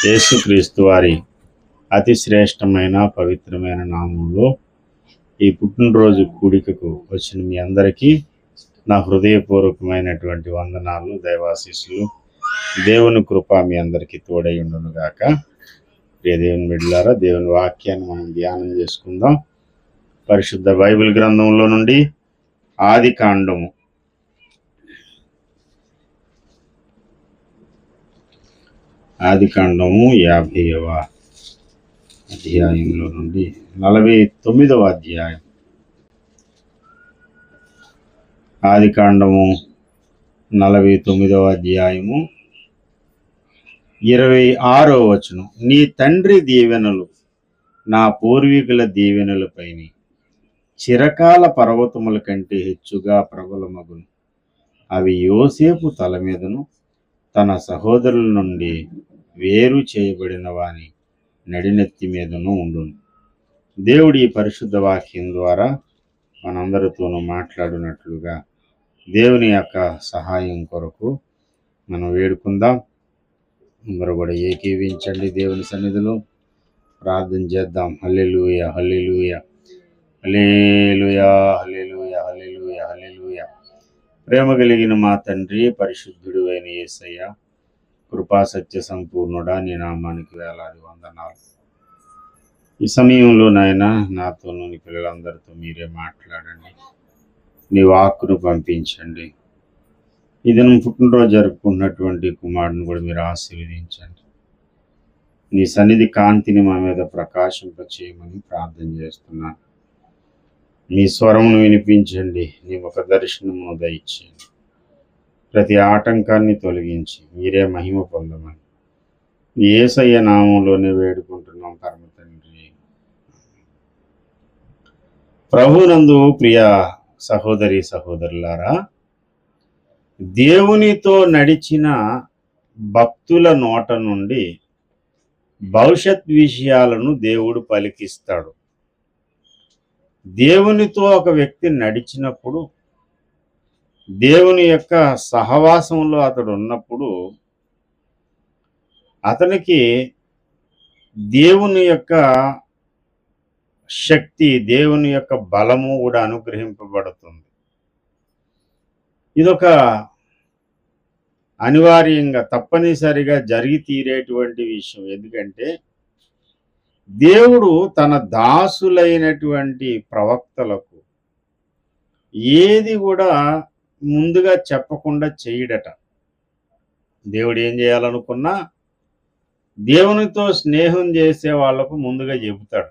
యేసుక్రీస్తు వారి అతి శ్రేష్టమైన పవిత్రమైన నామంలో ఈ పుట్టినరోజు కూడికకు వచ్చిన మీ అందరికీ నా హృదయపూర్వకమైనటువంటి వందనాలు, దైవాశీస్సులు. దేవుని కృప మీ అందరికీ తోడై ఉండును గాక. ప్రియ దేవుని బిడ్డలారా, దేవుని వాక్యాన్ని మనం ధ్యానం చేసుకుందాం. పరిశుద్ధ బైబిల్ గ్రంథంలో నుండి ఆది కాండము 50వ అధ్యాయంలో నుండి 49వ అధ్యాయం. ఆది కాండము 49వ అధ్యాయము 26వ వచనం. నీ తండ్రి దీవెనలు నా పూర్వీకుల దీవెనలపైని చిరకాల పర్వతముల కంటే హెచ్చుగా ప్రబలమగును. అవి యోసేపు తల మీదను తన సహోదరుల నుండి వేరు చేయబడిన వాని నడినెత్తి మీదను ఉండును. దేవుడి ఈ పరిశుద్ధ వాక్యం ద్వారా మనందరితోనూ మాట్లాడినట్లుగా దేవుని యొక్క సహాయం కొరకు మనం వేడుకుందాం. అందరూ కూడా ఏకీవించండి, దేవుని సన్నిధిలో ప్రార్థన చేద్దాం. హల్లెలూయా, హల్లెలూయా, హల్లెలూయా, హల్లెలూయా, హల్లెలూయా, హల్లెలూయా. ప్రేమ కలిగిన మా తండ్రి, పరిశుద్ధుడు అయిన యేసయ్య, కృపా సత్య సంపూర్ణుడా, నీ నామానికి వేలాది వందనాలు. ఈ సమయంలో నాయన నాతోనూ నీ పిల్లలందరితో మీరే మాట్లాడండి, నీ వాక్కును పంపించండి. ఈ దినం పుట్టినరోజు జరుపుకున్నటువంటి కుమారుని కూడా మీరు ఆశీర్వదించండి. నీ సన్నిధి కాంతిని మా మీద ప్రకాశింపచేయమని ప్రార్థన చేస్తున్నాను. నీ స్వరమును వినిపించండి, నీ ముఖ దర్శనమును దయచేయండి. ప్రతి ఆటంకాన్ని తొలగించి మీరే మహిమ పొందమని యేసయ్య నామంలోనే వేడుకుంటున్నాం పరమ తండ్రి. ప్రభునందు ప్రియ సహోదరి సహోదరులారా, దేవునితో నడిచిన భక్తుల నోట నుండి భవిష్యత్ విషయాలను దేవుడు పలికిస్తాడు. దేవునితో ఒక వ్యక్తి నడిచినప్పుడు, దేవుని యొక్క సహవాసంలో అతడు ఉన్నప్పుడు, అతనికి దేవుని యొక్క శక్తి, దేవుని యొక్క బలము కూడా అనుగ్రహింపబడుతుంది. ఇదొక అనివార్యంగా తప్పనిసరిగా జరిగి తీరేటువంటి విషయం. ఎందుకంటే దేవుడు తన దాసులైనటువంటి ప్రవక్తలకు ఏది కూడా ముందుగా చెప్పకుండా చేయడట. దేవుడు ఏం చేయాలనుకున్నా దేవునితో స్నేహం చేసే వాళ్లకు ముందుగా చెబుతాడు.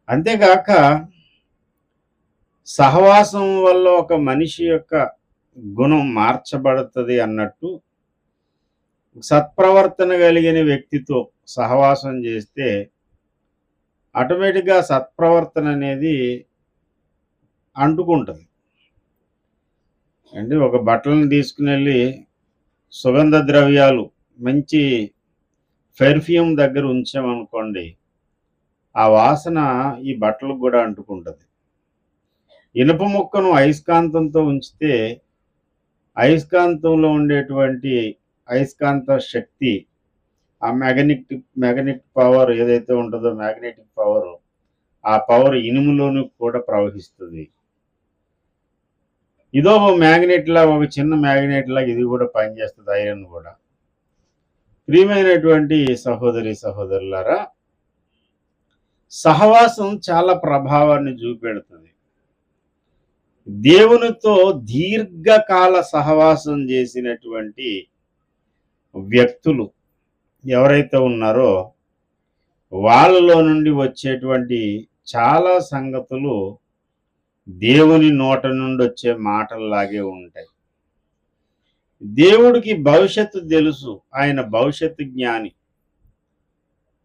అంతేగాక సహవాసం వల్ల ఒక మనిషి యొక్క గుణం మార్చబడుతుంది అన్నట్టు, సత్ప్రవర్తన కలిగిన వ్యక్తితో సహవాసం చేస్తే ఆటోమేటిక్గా సత్ప్రవర్తన అనేది అంటుకుంటుంది. అంటే ఒక బట్టలను తీసుకుని వెళ్ళి సుగంధ ద్రవ్యాలు, మంచి పెర్ఫ్యూమ్ దగ్గర ఉంచామనుకోండి, ఆ వాసన ఈ బట్టలకు కూడా అంటుకుంటుంది. ఇనుప ముక్కను అయస్కాంతంతో ఉంచితే అయస్కాంతంలో ఉండేటువంటి అయస్కాంత శక్తి, ఆ మ్యాగ్నెటిక్ పవర్ ఏదైతే ఉంటుందో, మ్యాగ్నెటిక్ పవర్, ఆ పవర్ ఇనుములోనూ కూడా ప్రవహిస్తుంది. ఇదో మ్యాగ్నెట్ లా, ఒక చిన్న మ్యాగ్నెట్ లాగా ఇది కూడా పనిచేస్తుంది, ఐరన్ కూడా. ప్రియమైనటువంటి సహోదరి సహోదరులారా, సహవాసం చాలా ప్రభావాన్ని చూపెడుతుంది. దేవునితో దీర్ఘకాల సహవాసం చేసినటువంటి వ్యక్తులు ఎవరైతే ఉన్నారో వాళ్ళలో నుండి వచ్చేటువంటి చాలా సంగతులు దేవుని నోట నుండి వచ్చే మాటల్లాగే ఉంటాయి. దేవుడికి భవిష్యత్తు తెలుసు, ఆయన భవిష్యత్తు జ్ఞాని.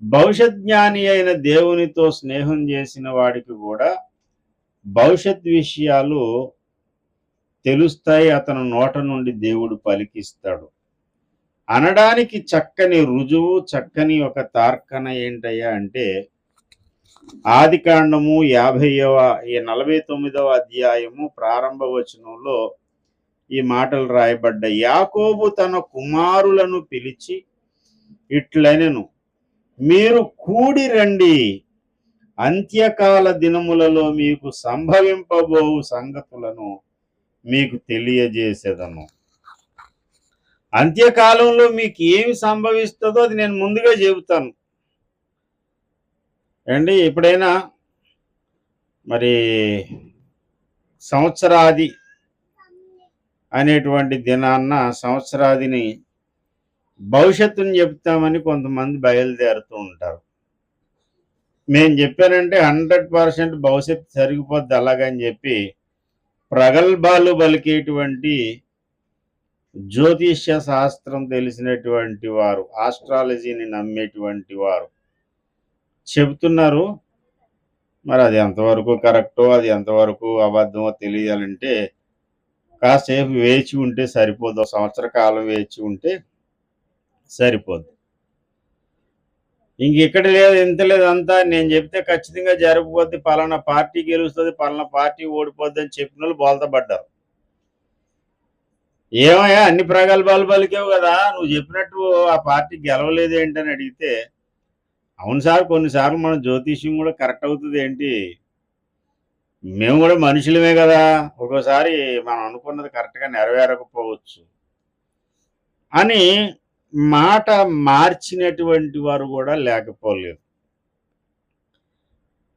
భవిష్యత్ జ్ఞాని అయిన దేవునితో స్నేహం చేసిన వాడికి కూడా భవిష్యత్ విషయాలు తెలుస్తాయి. అతను నోట నుండి దేవుడు పలికిస్తాడు అనడానికి చక్కని రుజువు, చక్కని ఒక తార్కణ ఏంటయ్యా అంటే, ఆది కాండము 49వ అధ్యాయము ప్రారంభ వచనంలో ఈ మాటలు రాయబడ్డాయి. యాకోబు తన కుమారులను పిలిచి ఇట్లనెను, మీరు కూడి రండి, అంత్యకాల దినములలో మీకు సంభవింపబోవు సంగతులను మీకు తెలియజేసేదను. అంత్యకాలంలో మీకు ఏమి సంభవిస్తుందో అది నేను ముందుగా చెబుతాను అండి. ఎప్పుడైనా మరి సంవత్సరాది అనేటువంటి దినాన్న సంవత్సరాదిని భవిష్యత్తుని చెప్తామని కొంతమంది బయలుదేరుతూ ఉంటారు. నేను చెప్పానంటే 100% భవిష్యత్తు జరిగిపోద్ది అలాగని చెప్పి ప్రగల్భాలు పలికేటువంటి జ్యోతిష్య శాస్త్రం తెలిసినటువంటి వారు, ఆస్ట్రాలజీని నమ్మేటువంటి వారు చెబుతున్నారు. మరి అది ఎంతవరకు కరెక్టో, అది ఎంతవరకు అబద్ధమో తెలియాలంటే కాసేపు వేచి ఉంటే సరిపోదు. సంవత్సర కాలం వేచి ఉంటే సరిపోద్ది. ఇంకెక్కడ లేదు, ఇంత లేదు, అంతా నేను చెప్తే ఖచ్చితంగా జరిగిపోద్ది, పలానా పార్టీ గెలుస్తుంది, పలానా పార్టీ ఓడిపోద్ది అని చెప్పిన వాళ్ళు బోల్తా పడ్డారు. ఏమయ్యా అన్ని ప్రగల్భాలు పలికావు కదా, నువ్వు చెప్పినట్టు ఆ పార్టీ గెలవలేదు ఏంటని అడిగితే, అవును సార్, కొన్నిసార్లు మన జ్యోతిష్యం కూడా కరెక్ట్ అవుతుంది ఏంటి, మేము కూడా మనుషులమే కదా, ఒక్కోసారి మనం అనుకున్నది కరెక్ట్గా నెరవేరకపోవచ్చు అని మాట మార్చినటువంటి వారు కూడా లేకపోలేదు.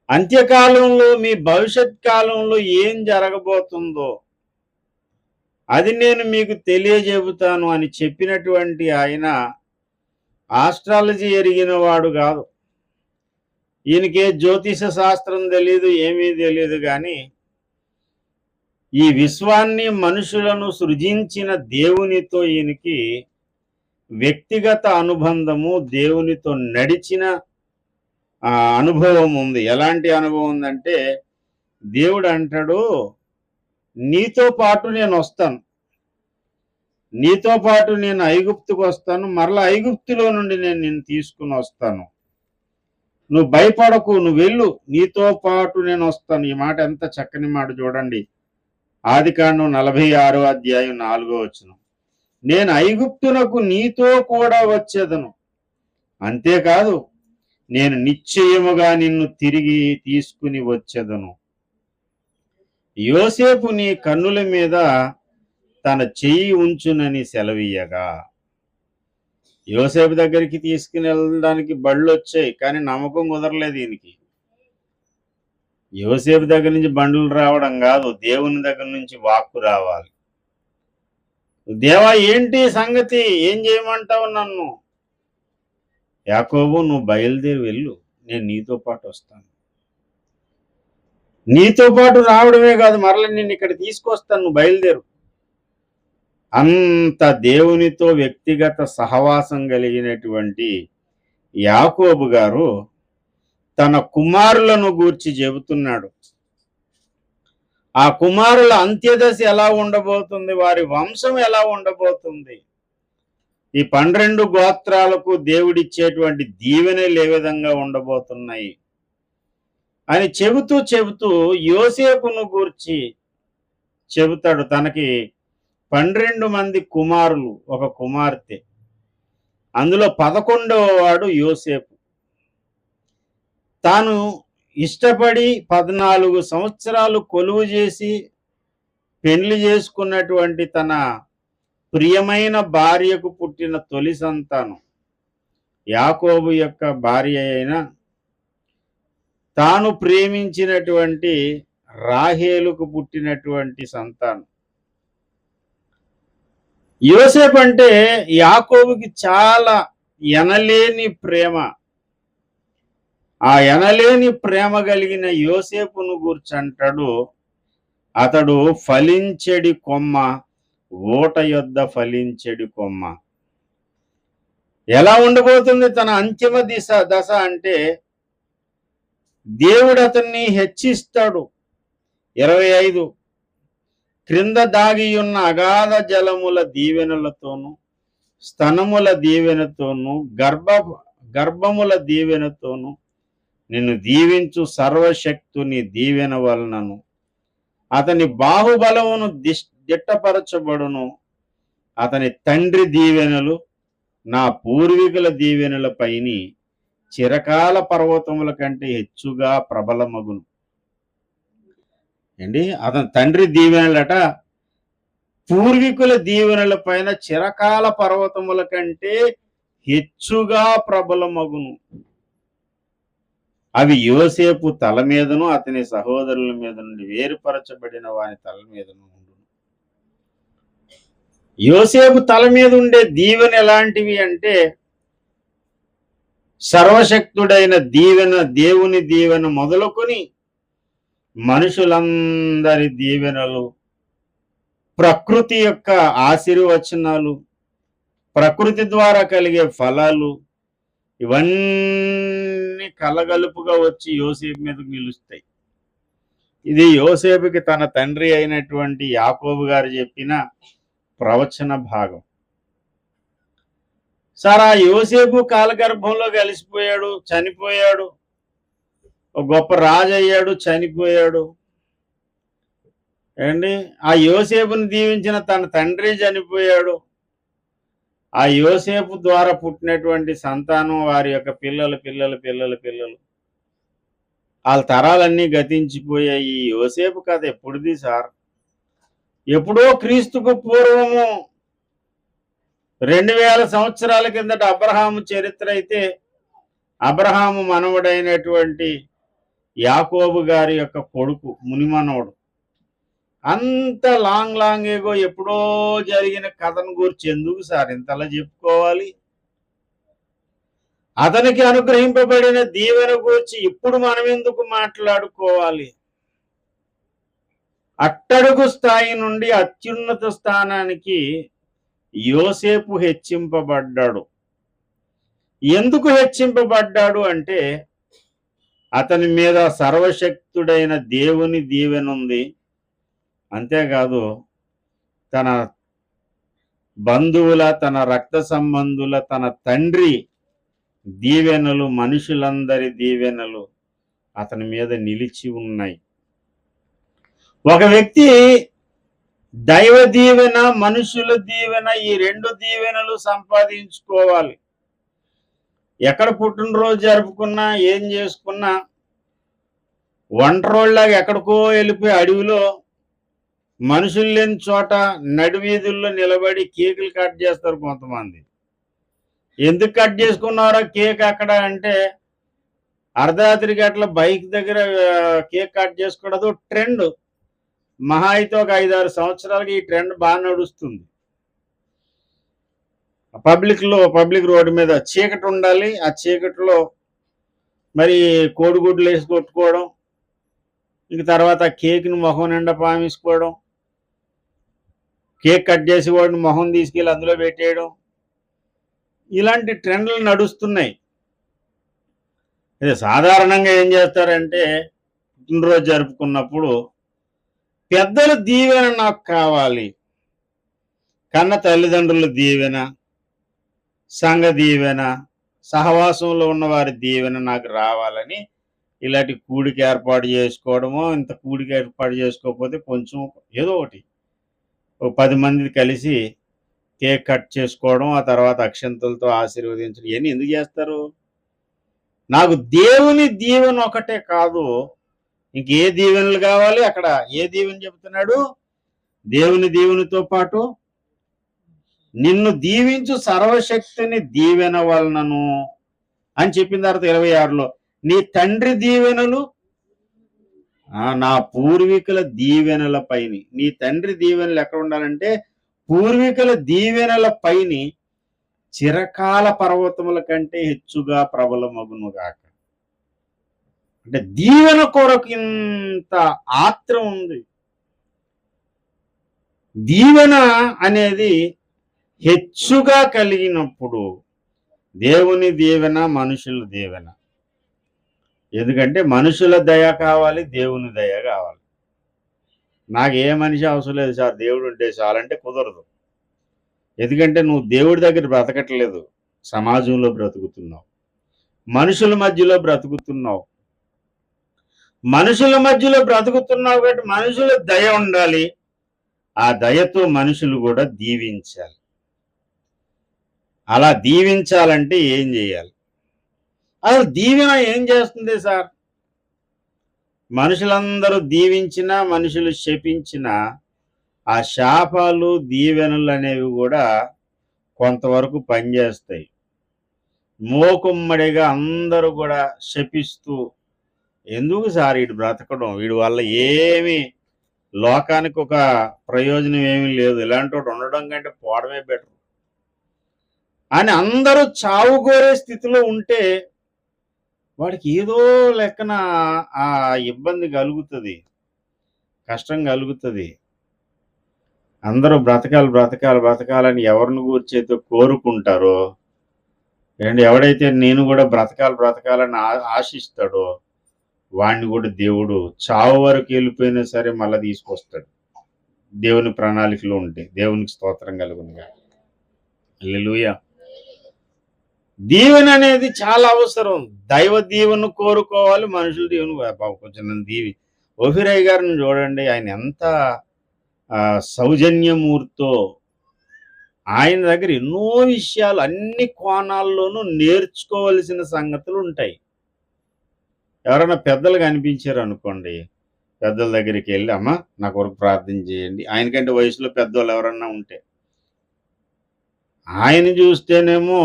అంత్యకాలంలో మీ భవిష్యత్ కాలంలో ఏం జరగబోతుందో అది నేను మీకు తెలియజెబుతాను అని చెప్పినటువంటి ఆయన ఆస్ట్రాలజీ ఎరిగిన వాడు కాదు. ఈయనకే జ్యోతిష శాస్త్రం తెలియదు, ఏమీ తెలియదు. కానీ ఈ విశ్వాన్ని మనుషులను సృజించిన దేవునితో ఈయనకి వ్యక్తిగత అనుబంధము, దేవునితో నడిచిన అనుభవం ఉంది. ఎలాంటి అనుభవం ఉందంటే, దేవుడు అంటాడు, నీతో పాటు నేను వస్తాను, నీతో పాటు నేను ఐగుప్తుకు వస్తాను, మరలా ఐగుప్తులో నుండి నేను నిన్ను తీసుకుని వస్తాను, నువ్వు భయపడకు, నువ్వు వెళ్ళు, నీతో పాటు నేను వస్తాను. ఈ మాట ఎంత చక్కని మాట చూడండి. ఆదికాండం 46వ అధ్యాయం 4వ వచనం. నేను ఐగుప్తునకు నీతో కూడా వచ్చేదను, అంతేకాదు నేను నిశ్చయముగా నిన్ను తిరిగి తీసుకుని వచ్చేదను. యోసేపు నీ కన్నుల మీద తన చెయ్యి ఉంచునని సెలవీయగా, యోసేపు దగ్గరికి తీసుకుని వెళ్ళడానికి బళ్ళు వచ్చాయి, కానీ నమ్మకం కుదరలేదు ఈయనకి. యోసేపు దగ్గర నుంచి బండ్లు రావడం కాదు, దేవుని దగ్గర నుంచి వాక్కు రావాలి. దేవా ఏంటి సంగతి, ఏం చేయమంటావు నన్ను? యాకోబు, నువ్వు బయలుదేరి వెళ్ళు, నేను నీతో పాటు వస్తాను. నీతో పాటు రావడమే కాదు, మరలా నేను ఇక్కడ తీసుకొస్తాను, నువ్వు బయలుదేరు. అంత దేవునితో వ్యక్తిగత సహవాసం కలిగినటువంటి యాకోబు గారు తన కుమారులను గూర్చి చెబుతున్నాడు. ఆ కుమారుల అంత్యదశ ఎలా ఉండబోతుంది, వారి వంశం ఎలా ఉండబోతుంది, ఈ 12 గోత్రాలకు దేవుడిచ్చేటువంటి దీవెనలు ఏ విధంగా ఉండబోతున్నాయి అని చెబుతూ యోసేపును గూర్చి చెబుతాడు. తనకి 12 మంది కుమారులు, ఒక కుమార్తె, అందులో 11వ వాడు యోసేపు. తాను ఇష్టపడి 14 సంవత్సరాలు కొలువు చేసి పెళ్లి చేసుకున్నటువంటి తన ప్రియమైన భార్యకు పుట్టిన తొలి సంతానం, యాకోబు యొక్క భార్య అయిన తాను ప్రేమించినటువంటి రాహేలుకు పుట్టినటువంటి సంతానం. యోసేపు అంటే యాకోబుకి చాలా ఎనలేని ప్రేమ. ఆ ఎనలేని ప్రేమ కలిగిన యోసేపును గూర్చంటాడు, అతడు ఫలించెడి కొమ్మ, ఓట యొద్ద ఫలించెడి కొమ్మ. ఎలా ఉండబోతుంది తన అంతిమ దశ అంటే, దేవుడు అతన్ని హెచ్చిస్తాడు. 25 క్రింద దాగి ఉన్న అగాధ జలముల దీవెనలతోనూ, స్తనముల దీవెనతోనూ, గర్భముల దీవెనతోనూ నిన్ను దీవించు సర్వశక్తుని దీవెన వలనను అతని బాహుబలమును దిట్టపరచబడును. అతని తండ్రి దీవెనలు నా పూర్వీకుల దీవెనలపైని చిరకాల పర్వతముల కంటే హెచ్చుగా ప్రబలమగును. ఏంటి, అతని తండ్రి దీవెనలట పూర్వీకుల దీవెనల పైన చిరకాల పర్వతముల కంటే హెచ్చుగా ప్రబలమగును. అవి యోసేపు తల మీదను అతని సహోదరుల మీద నుండి వేరుపరచబడిన వాని తల మీదను ఉండును. యోసేపు తల మీద ఉండే దీవెన ఎలాంటివి అంటే, సర్వశక్తుడైన దీవెన, దేవుని దీవెన మొదలుకొని మనుషులందరి దీవెనలు, ప్రకృతి యొక్క ఆశీర్వచనాలు, ప్రకృతి ద్వారా కలిగే ఫలాలు, ఇవన్నీ కలగలుపుగా వచ్చి యోసేపు మీదకు నిలుస్తాయి. ఇది యోసేపుకి తన తండ్రి అయినటువంటి యాకోబు గారు చెప్పిన ప్రవచన భాగం. సార్, ఆ యోసేపు కాలగర్భంలో కలిసిపోయాడు, చనిపోయాడు. ఒక గొప్ప రాజు అయ్యాడు, చనిపోయాడు. ఏండి, ఆ యోసేపుని దీవించిన తన తండ్రి చనిపోయాడు. ఆ యోసేపు ద్వారా పుట్టినటువంటి సంతానం, వారి యొక్క పిల్లలు పిల్లలు పిల్లలు పిల్లలు, వాళ్ళ తరాలన్నీ గతించిపోయాయి. ఈ యోసేపు కథ ఎప్పుడుది సార్? ఎప్పుడో క్రీస్తుకు పూర్వము 2000 సంవత్సరాల కిందట అబ్రహాము చరిత్ర అయితే, అబ్రహాము మనవడైనటువంటి యాకోబు గారి యొక్క కొడుకు, మునిమనవుడు. అంత లాంగ్ ఏగో ఎప్పుడో జరిగిన కథను గురించి ఎందుకు సార్ ఇంతలా చెప్పుకోవాలి? అతనికి అనుగ్రహింపబడిన దీవెన గురించి ఇప్పుడు మనం ఎందుకు మాట్లాడుకోవాలి? అట్టడుగు స్థాయి నుండి అత్యున్నత స్థానానికి యోసేపు హెచ్చింపబడ్డాడు. ఎందుకు హెచ్చింపబడ్డాడు అంటే, అతని మీద సర్వశక్తుడైన దేవుని దీవెన ఉంది. అంతేకాదు, తన బంధువుల, తన రక్త సంబంధుల, తన తండ్రి దీవెనలు, మనుషులందరి దీవెనలు అతని మీద నిలిచి ఉన్నాయి. ఒక వ్యక్తి దైవ దీవెన, మనుషుల దీవెన, ఈ 2 దీవెనలు సంపాదించుకోవాలి. ఎక్కడ పుట్టినరోజు జరుపుకున్నా, ఏం చేసుకున్నా, ఒంటరోళ్ళలాగా ఎక్కడికో వెళ్ళిపోయి అడవిలో మనుషులు లేని చోట నడివీధుల్లో నిలబడి కేకులు కట్ చేస్తారు కొంతమంది. ఎందుకు కట్ చేసుకున్నారో కేక్ అక్కడ అంటే, అర్ధరాత్రికి అట్లా బైక్ దగ్గర కేక్ కట్ చేసుకోవడం ట్రెండ్. మహా అయితే ఒక 5-6 సంవత్సరాలకి ఈ ట్రెండ్ బాగా నడుస్తుంది. పబ్లిక్ రోడ్డు మీద చీకటి ఉండాలి. ఆ చీకటిలో మరి కోడిగుడ్లు వేసి కొట్టుకోవడం, ఇంక తర్వాత కేక్ని మొహం నిండా పామేసుకోవడం, కేక్ కట్ చేసి వాడిని మొహం తీసుకెళ్ళి అందులో పెట్టేయడం, ఇలాంటి ట్రెండ్లు నడుస్తున్నాయి. సాధారణంగా ఏం చేస్తారంటే, పుట్టినరోజు జరుపుకున్నప్పుడు పెద్దల దీవెన నాకు కావాలి, కన్న తల్లిదండ్రుల దీవెన, సంఘ దీవెన, సహవాసంలో ఉన్న వారి దీవెన నాకు రావాలని ఇలాంటి కూడిక ఏర్పాటు చేసుకోవడమో, ఇంత కూడిక ఏర్పాటు చేసుకోకపోతే కొంచెం ఏదో ఒకటి 10 మంది కలిసి కేక్ కట్ చేసుకోవడం, ఆ తర్వాత అక్షంతలతో ఆశీర్వదించడం, ఇవన్నీ ఎందుకు చేస్తారు? నాకు దేవుని దీవెన ఒకటే కాదు, ఇంకే దీవెనలు కావాలి? అక్కడ ఏ దీవెన చెబుతున్నాడు? దేవుని దీవెనతో పాటు నిన్ను దీవించు సర్వశక్తిని దీవెన వలనను అని చెప్పిన తర్వాత 26లో నీ తండ్రి దీవెనలు నా పూర్వీకుల దీవెనల పైని. నీ తండ్రి దీవెనలు ఎక్కడ ఉండాలంటే పూర్వీకుల దీవెనల పైని చిరకాల పర్వతముల కంటే హెచ్చుగా ప్రబలమగునుగాక. అంటే దీవెన కొరకు ఇంత ఆత్రం ఉంది. దీవెన అనేది హెచ్చుగా కలిగినప్పుడు దేవుని దీవెన, మనుషుల దీవెన. ఎందుకంటే మనుషుల దయ కావాలి, దేవుని దయ కావాలి. నాకు ఏ మనిషి అవసరం లేదు సార్, దేవుడు ఉంటే చాలంటే కుదరదు. ఎందుకంటే నువ్వు దేవుడి దగ్గర బ్రతకట్లేదు, సమాజంలో బ్రతుకుతున్నావు, మనుషుల మధ్యలో బ్రతుకుతున్నావు. మనుషుల మధ్యలో బ్రతుకుతున్నావు కాబట్టి మనుషుల దయ ఉండాలి. ఆ దయతో మనుషులు కూడా దీవించాలి. అలా దీవించాలంటే ఏం చేయాలి? అసలు దీవెన ఏం చేస్తుంది సార్? మనుషులందరూ దీవించినా, మనుషులు శపించినా, ఆ శాపాలు, దీవెనలు అనేవి కూడా కొంతవరకు పనిచేస్తాయి. మూకుమ్మడిగా అందరూ కూడా శపిస్తూ, ఎందుకు సార్ వీడు బ్రతకడం, వీడి వల్ల ఏమి లోకానికి ఒక ప్రయోజనం ఏమీ లేదు, ఇలాంటి వాడు ఉండడం కంటే పోవడమే బెటర్ అని అందరూ చావు కోరే స్థితిలో ఉంటే వాడికి ఏదో లెక్కన ఆ ఇబ్బంది కలుగుతుంది, కష్టం కలుగుతుంది. అందరూ బ్రతకాలి బ్రతకాలి బ్రతకాలని ఎవరిని కూర్చైతే కోరుకుంటారో, అండ్ ఎవడైతే నేను కూడా బ్రతకాలి బ్రతకాలని ఆశిస్తాడో వాడిని కూడా దేవుడు చావు వరకు వెళ్ళిపోయినా సరే మళ్ళీ తీసుకొస్తాడు, దేవుని ప్రణాళికలో ఉంటే. దేవునికి స్తోత్రం కలుగునుగా. హల్లెలూయా. దీవెన అనేది చాలా అవసరం. దైవ దీవెను కోరుకోవాలి, మనుషులు దీవెను. కొంచెం దీవి ఓఫిరయ్య గారిని చూడండి, ఆయన ఎంత సౌజన్యమూర్తో. ఆయన దగ్గర ఎన్నో విషయాలు అన్ని కోణాల్లోనూ నేర్చుకోవలసిన సంగతులు ఉంటాయి. ఎవరైనా పెద్దలు కనిపించారు అనుకోండి, పెద్దల దగ్గరికి వెళ్ళి అమ్మ నా కొరకు ప్రార్థన చేయండి. ఆయనకంటే వయసులో పెద్దవాళ్ళు ఎవరన్నా ఉంటే ఆయన చూస్తేనేమో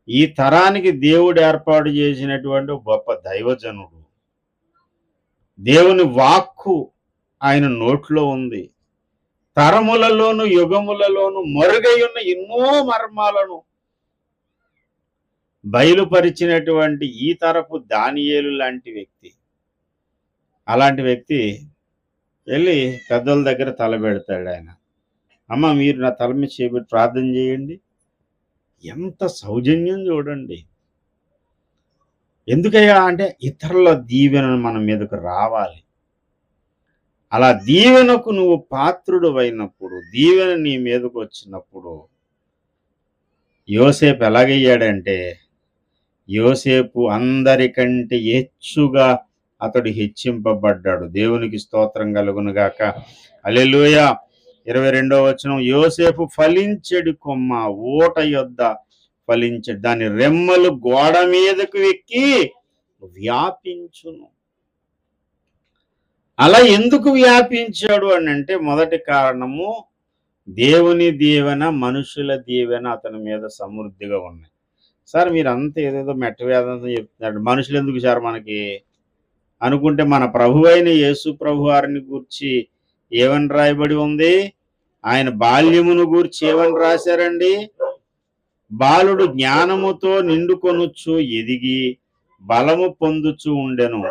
ఈ తరానికి దేవుడు ఏర్పాటు చేసినటువంటి గొప్ప దైవజనుడు. దేవుని వాక్కు ఆయన నోట్లో ఉంది. తరములలోను యుగములలోను మరుగై ఉన్న ఎన్నో మర్మాలను బయలుపరిచినటువంటి ఈ తరపు దానియేలు లాంటి వ్యక్తి, అలాంటి వ్యక్తి వెళ్ళి పెద్దల దగ్గర తలబెడతాడు. ఆయన అమ్మ మీరు నా తల మీద చేపెట్టి ప్రార్థన చేయండి. ఎంత సౌజన్యం చూడండి. ఎందుకయ్యా అంటే ఇతరుల దీవెనను మన మీదకు రావాలి. అలా దీవెనకు నువ్వు పాత్రుడు అయినప్పుడు, దీవెన నీ మీదకు వచ్చినప్పుడు, యోసేపు ఎలాగయ్యాడంటే, యోసేపు అందరికంటే హెచ్చుగా అతడు హెచ్చింపబడ్డాడు. దేవునికి స్తోత్రం కలుగునుగాక. హల్లెలూయా. 22వ వచనం, యోసేపు ఫలించెడి కొమ్మ ఊట యొద్ద ఫలించెడు, దాని రెమ్మలు గోడ మీదకు ఎక్కి వ్యాపించును. అలా ఎందుకు వ్యాపించాడు అని అంటే, మొదటి కారణము దేవుని దీవెన, మనుషుల దీవెన అతని మీద సమృద్ధిగా ఉన్నాయి. సార్ మీరు అంతా ఏదేదో మెట్ట వేదంతో చెప్తున్నాడు, మనుషులు ఎందుకు సార్ మనకి అనుకుంటే, మన ప్రభు అయిన యేసు ప్రభు వారిని గూర్చి ఏమని రాయబడి ఉంది? ఆయన బాల్యమును గూర్చి ఏమని రాశారండి? బాలుడు జ్ఞానముతో నిండుకొనుచు ఎదిగి బలము పొందుచు ఉండెను,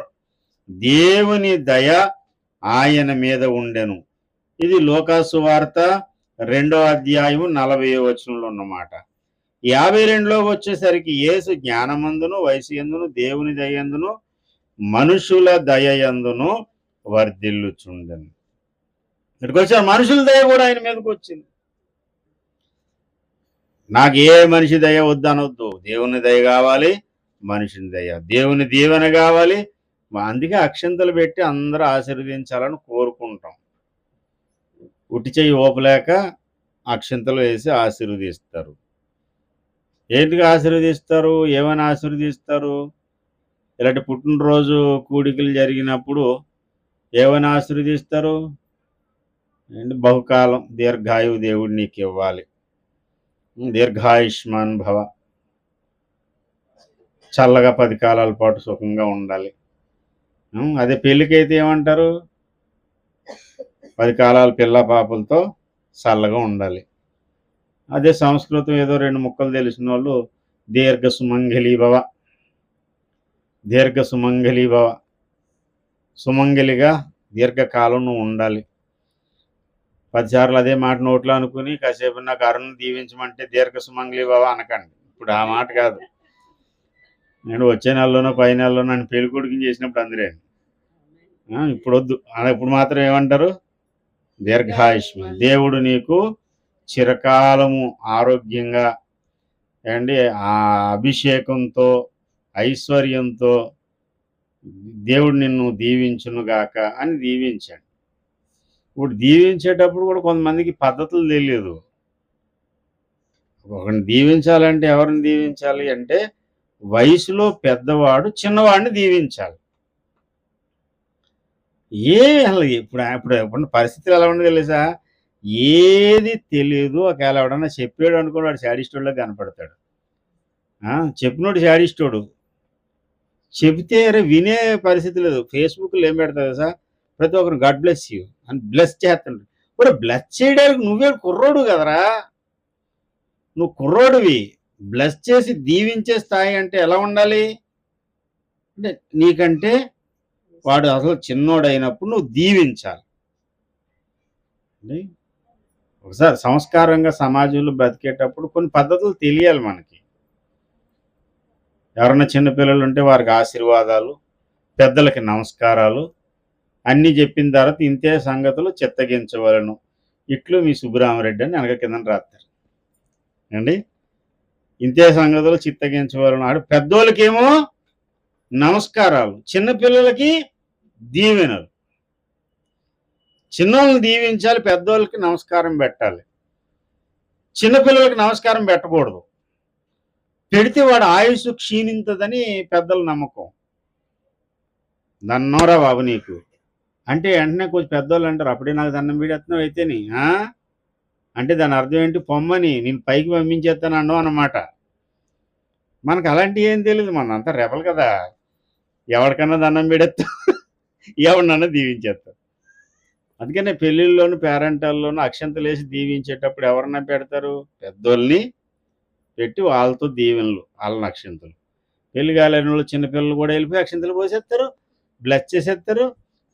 దేవుని దయ ఆయన మీద ఉండెను. ఇది లూకాసు వార్త 2వ అధ్యాయము 40వ వచనంలో ఉన్నమాట. 52లో వచ్చేసరికి యేసు జ్ఞానమందును వయసుయందును దేవుని దయందును మనుషుల దయయందును వర్ధిల్లుచుండెను. ఇక్కడికి వచ్చారు, మనుషుల దయ కూడా ఆయన మీదకి వచ్చింది. నాకు ఏ మనిషి దయ వద్దనొద్దు, దేవుని దయ కావాలి, మనిషిని దయ, దేవుని దీవెన కావాలి. అందుకే అక్షంతలు పెట్టి అందరూ ఆశీర్వదించాలని కోరుకుంటాం. ఉట్టి చెయ్యి ఓపలేక అక్షంతలు వేసి ఆశీర్వదిస్తారు. ఏంటిగా ఆశీర్వదిస్తారు? ఏమైనా ఆశీర్వదిస్తారు? ఇలాంటి పుట్టినరోజు కూడికలు జరిగినప్పుడు ఏమైనా ఆశీర్వదిస్తారు? బహుకాలం దీర్ఘాయువు దేవుడు నీకు ఇవ్వాలి, దీర్ఘాయుష్మాన్ భవ, చల్లగా 10 కాలాల పాటు సుఖంగా ఉండాలి. అదే పెళ్ళికైతే ఏమంటారు? 10 కాలాల పిల్ల పాపలతో చల్లగా ఉండాలి. అదే సంస్కృతం ఏదో 2 ముక్కలు తెలిసిన వాళ్ళు దీర్ఘ సుమంగళి భవ, దీర్ఘ సుమంగళి భవ, సుమంగళిగా దీర్ఘకాలం నువ్వు ఉండాలి. 10 సార్లు అదే మాట నోట్లో అనుకుని కాసేపు నాకు అరుణ్ దీవించమంటే దీర్ఘ సుమంగళి భవ అనకండి. ఇప్పుడు ఆ మాట కాదు. నేను వచ్చే నెలలోనో పై నెలలోనో నన్ను పెళ్లి కొడుకుని చేసినప్పుడు అందరే, ఇప్పుడు వద్దు. ఇప్పుడు మాత్రం ఏమంటారు? దీర్ఘాయుష్మాన్, దేవుడు నీకు చిరకాలము ఆరోగ్యంగా అండి ఆ అభిషేకంతో ఐశ్వర్యంతో దేవుడు నిన్ను దీవించునుగాక అని దీవించాడు. ఇప్పుడు దీవించేటప్పుడు కూడా కొంతమందికి పద్ధతులు తెలియదు. ఒకరిని దీవించాలంటే ఎవరిని దీవించాలి అంటే వయసులో పెద్దవాడు చిన్నవాడిని దీవించాలి. అసలు ఇప్పుడు పరిస్థితులు ఎలా ఉండదో తెలుసా? ఏది తెలీదు. ఒకవేళ ఎవడన్నా చెప్పాడు అనుకోని వాడు శాడిస్టోడులా కనపడతాడు. చెప్పినోడు శాడిస్టోడు. చెబితే వినే పరిస్థితి లేదు. ఫేస్‌బుక్‌లో ఏం పెడతారు తెలుసా? ప్రతి ఒక్కరు గాడ్ బ్లెస్ యూ అని బ్లెస్ చేస్తుంటారు. ఒరేయ్! బ్లెస్ చేయడానికి నువ్వే కుర్రోడు కదరా! నువ్వు కుర్రోడివి. బ్లెస్ చేసి దీవించే స్థాయి అంటే ఎలా ఉండాలి? అంటే నీకంటే వాడు అసలు చిన్నోడైనప్పుడు నువ్వు దీవించాలి. ఒకసారి సంస్కారంగా సమాజంలో బ్రతికేటప్పుడు కొన్ని పద్ధతులు తెలియాలి మనకి. ఎవరన్నా చిన్న పిల్లలు ఉంటే వారికి ఆశీర్వాదాలు, పెద్దలకి నమస్కారాలు అన్నీ చెప్పిన తర్వాత ఇంతే సంగతులు చిత్తగించవలను. ఇట్లు మీ సుబ్బరామరెడ్డి అని వెనక కిందన రాస్తారు. అండి ఇంతే సంగతులు చిత్తగించవలను. ఆడు పెద్దోళ్ళకేమో నమస్కారాలు, చిన్నపిల్లలకి దీవెనలు. చిన్నోళ్ళని దీవించాలి, పెద్దోళ్ళకి నమస్కారం పెట్టాలి. చిన్నపిల్లలకి నమస్కారం పెట్టకూడదు. పెడితే వాడు ఆయుస్సు క్షీణించదని పెద్దల నమ్మకం. దన్నోరా బాబు నీకు అంటే వెంటనే కొంచెం పెద్దోళ్ళు అంటారు, అప్పుడే నాకు దండం పెడేస్తున్నావు అయితేని అంటే దాని అర్థం ఏంటి? పొమ్మని నేను పైకి పంపించేస్తాను అన్నావు అన్నమాట. మనకు అలాంటివి ఏం తెలియదు, మనంతా రెబల్ కదా. ఎవరికన్నా దండం పెడేస్తాం, ఎవరినన్నా దీవించేస్తాం. అందుకనే పెళ్ళిళ్ళలోను పేరెంటాల్లోనూ అక్షంతలు వేసి దీవించేటప్పుడు ఎవరన్నా పెడతారు? పెద్దోళ్ళని పెట్టి వాళ్ళతో దీవెనలు, వాళ్ళని అక్షంతలు. పెళ్లి కాలేని వాళ్ళు చిన్నపిల్లలు కూడా వెళ్ళిపోయి అక్షంతలు పోసేస్తారు, బ్లెస్ చేసేస్తారు,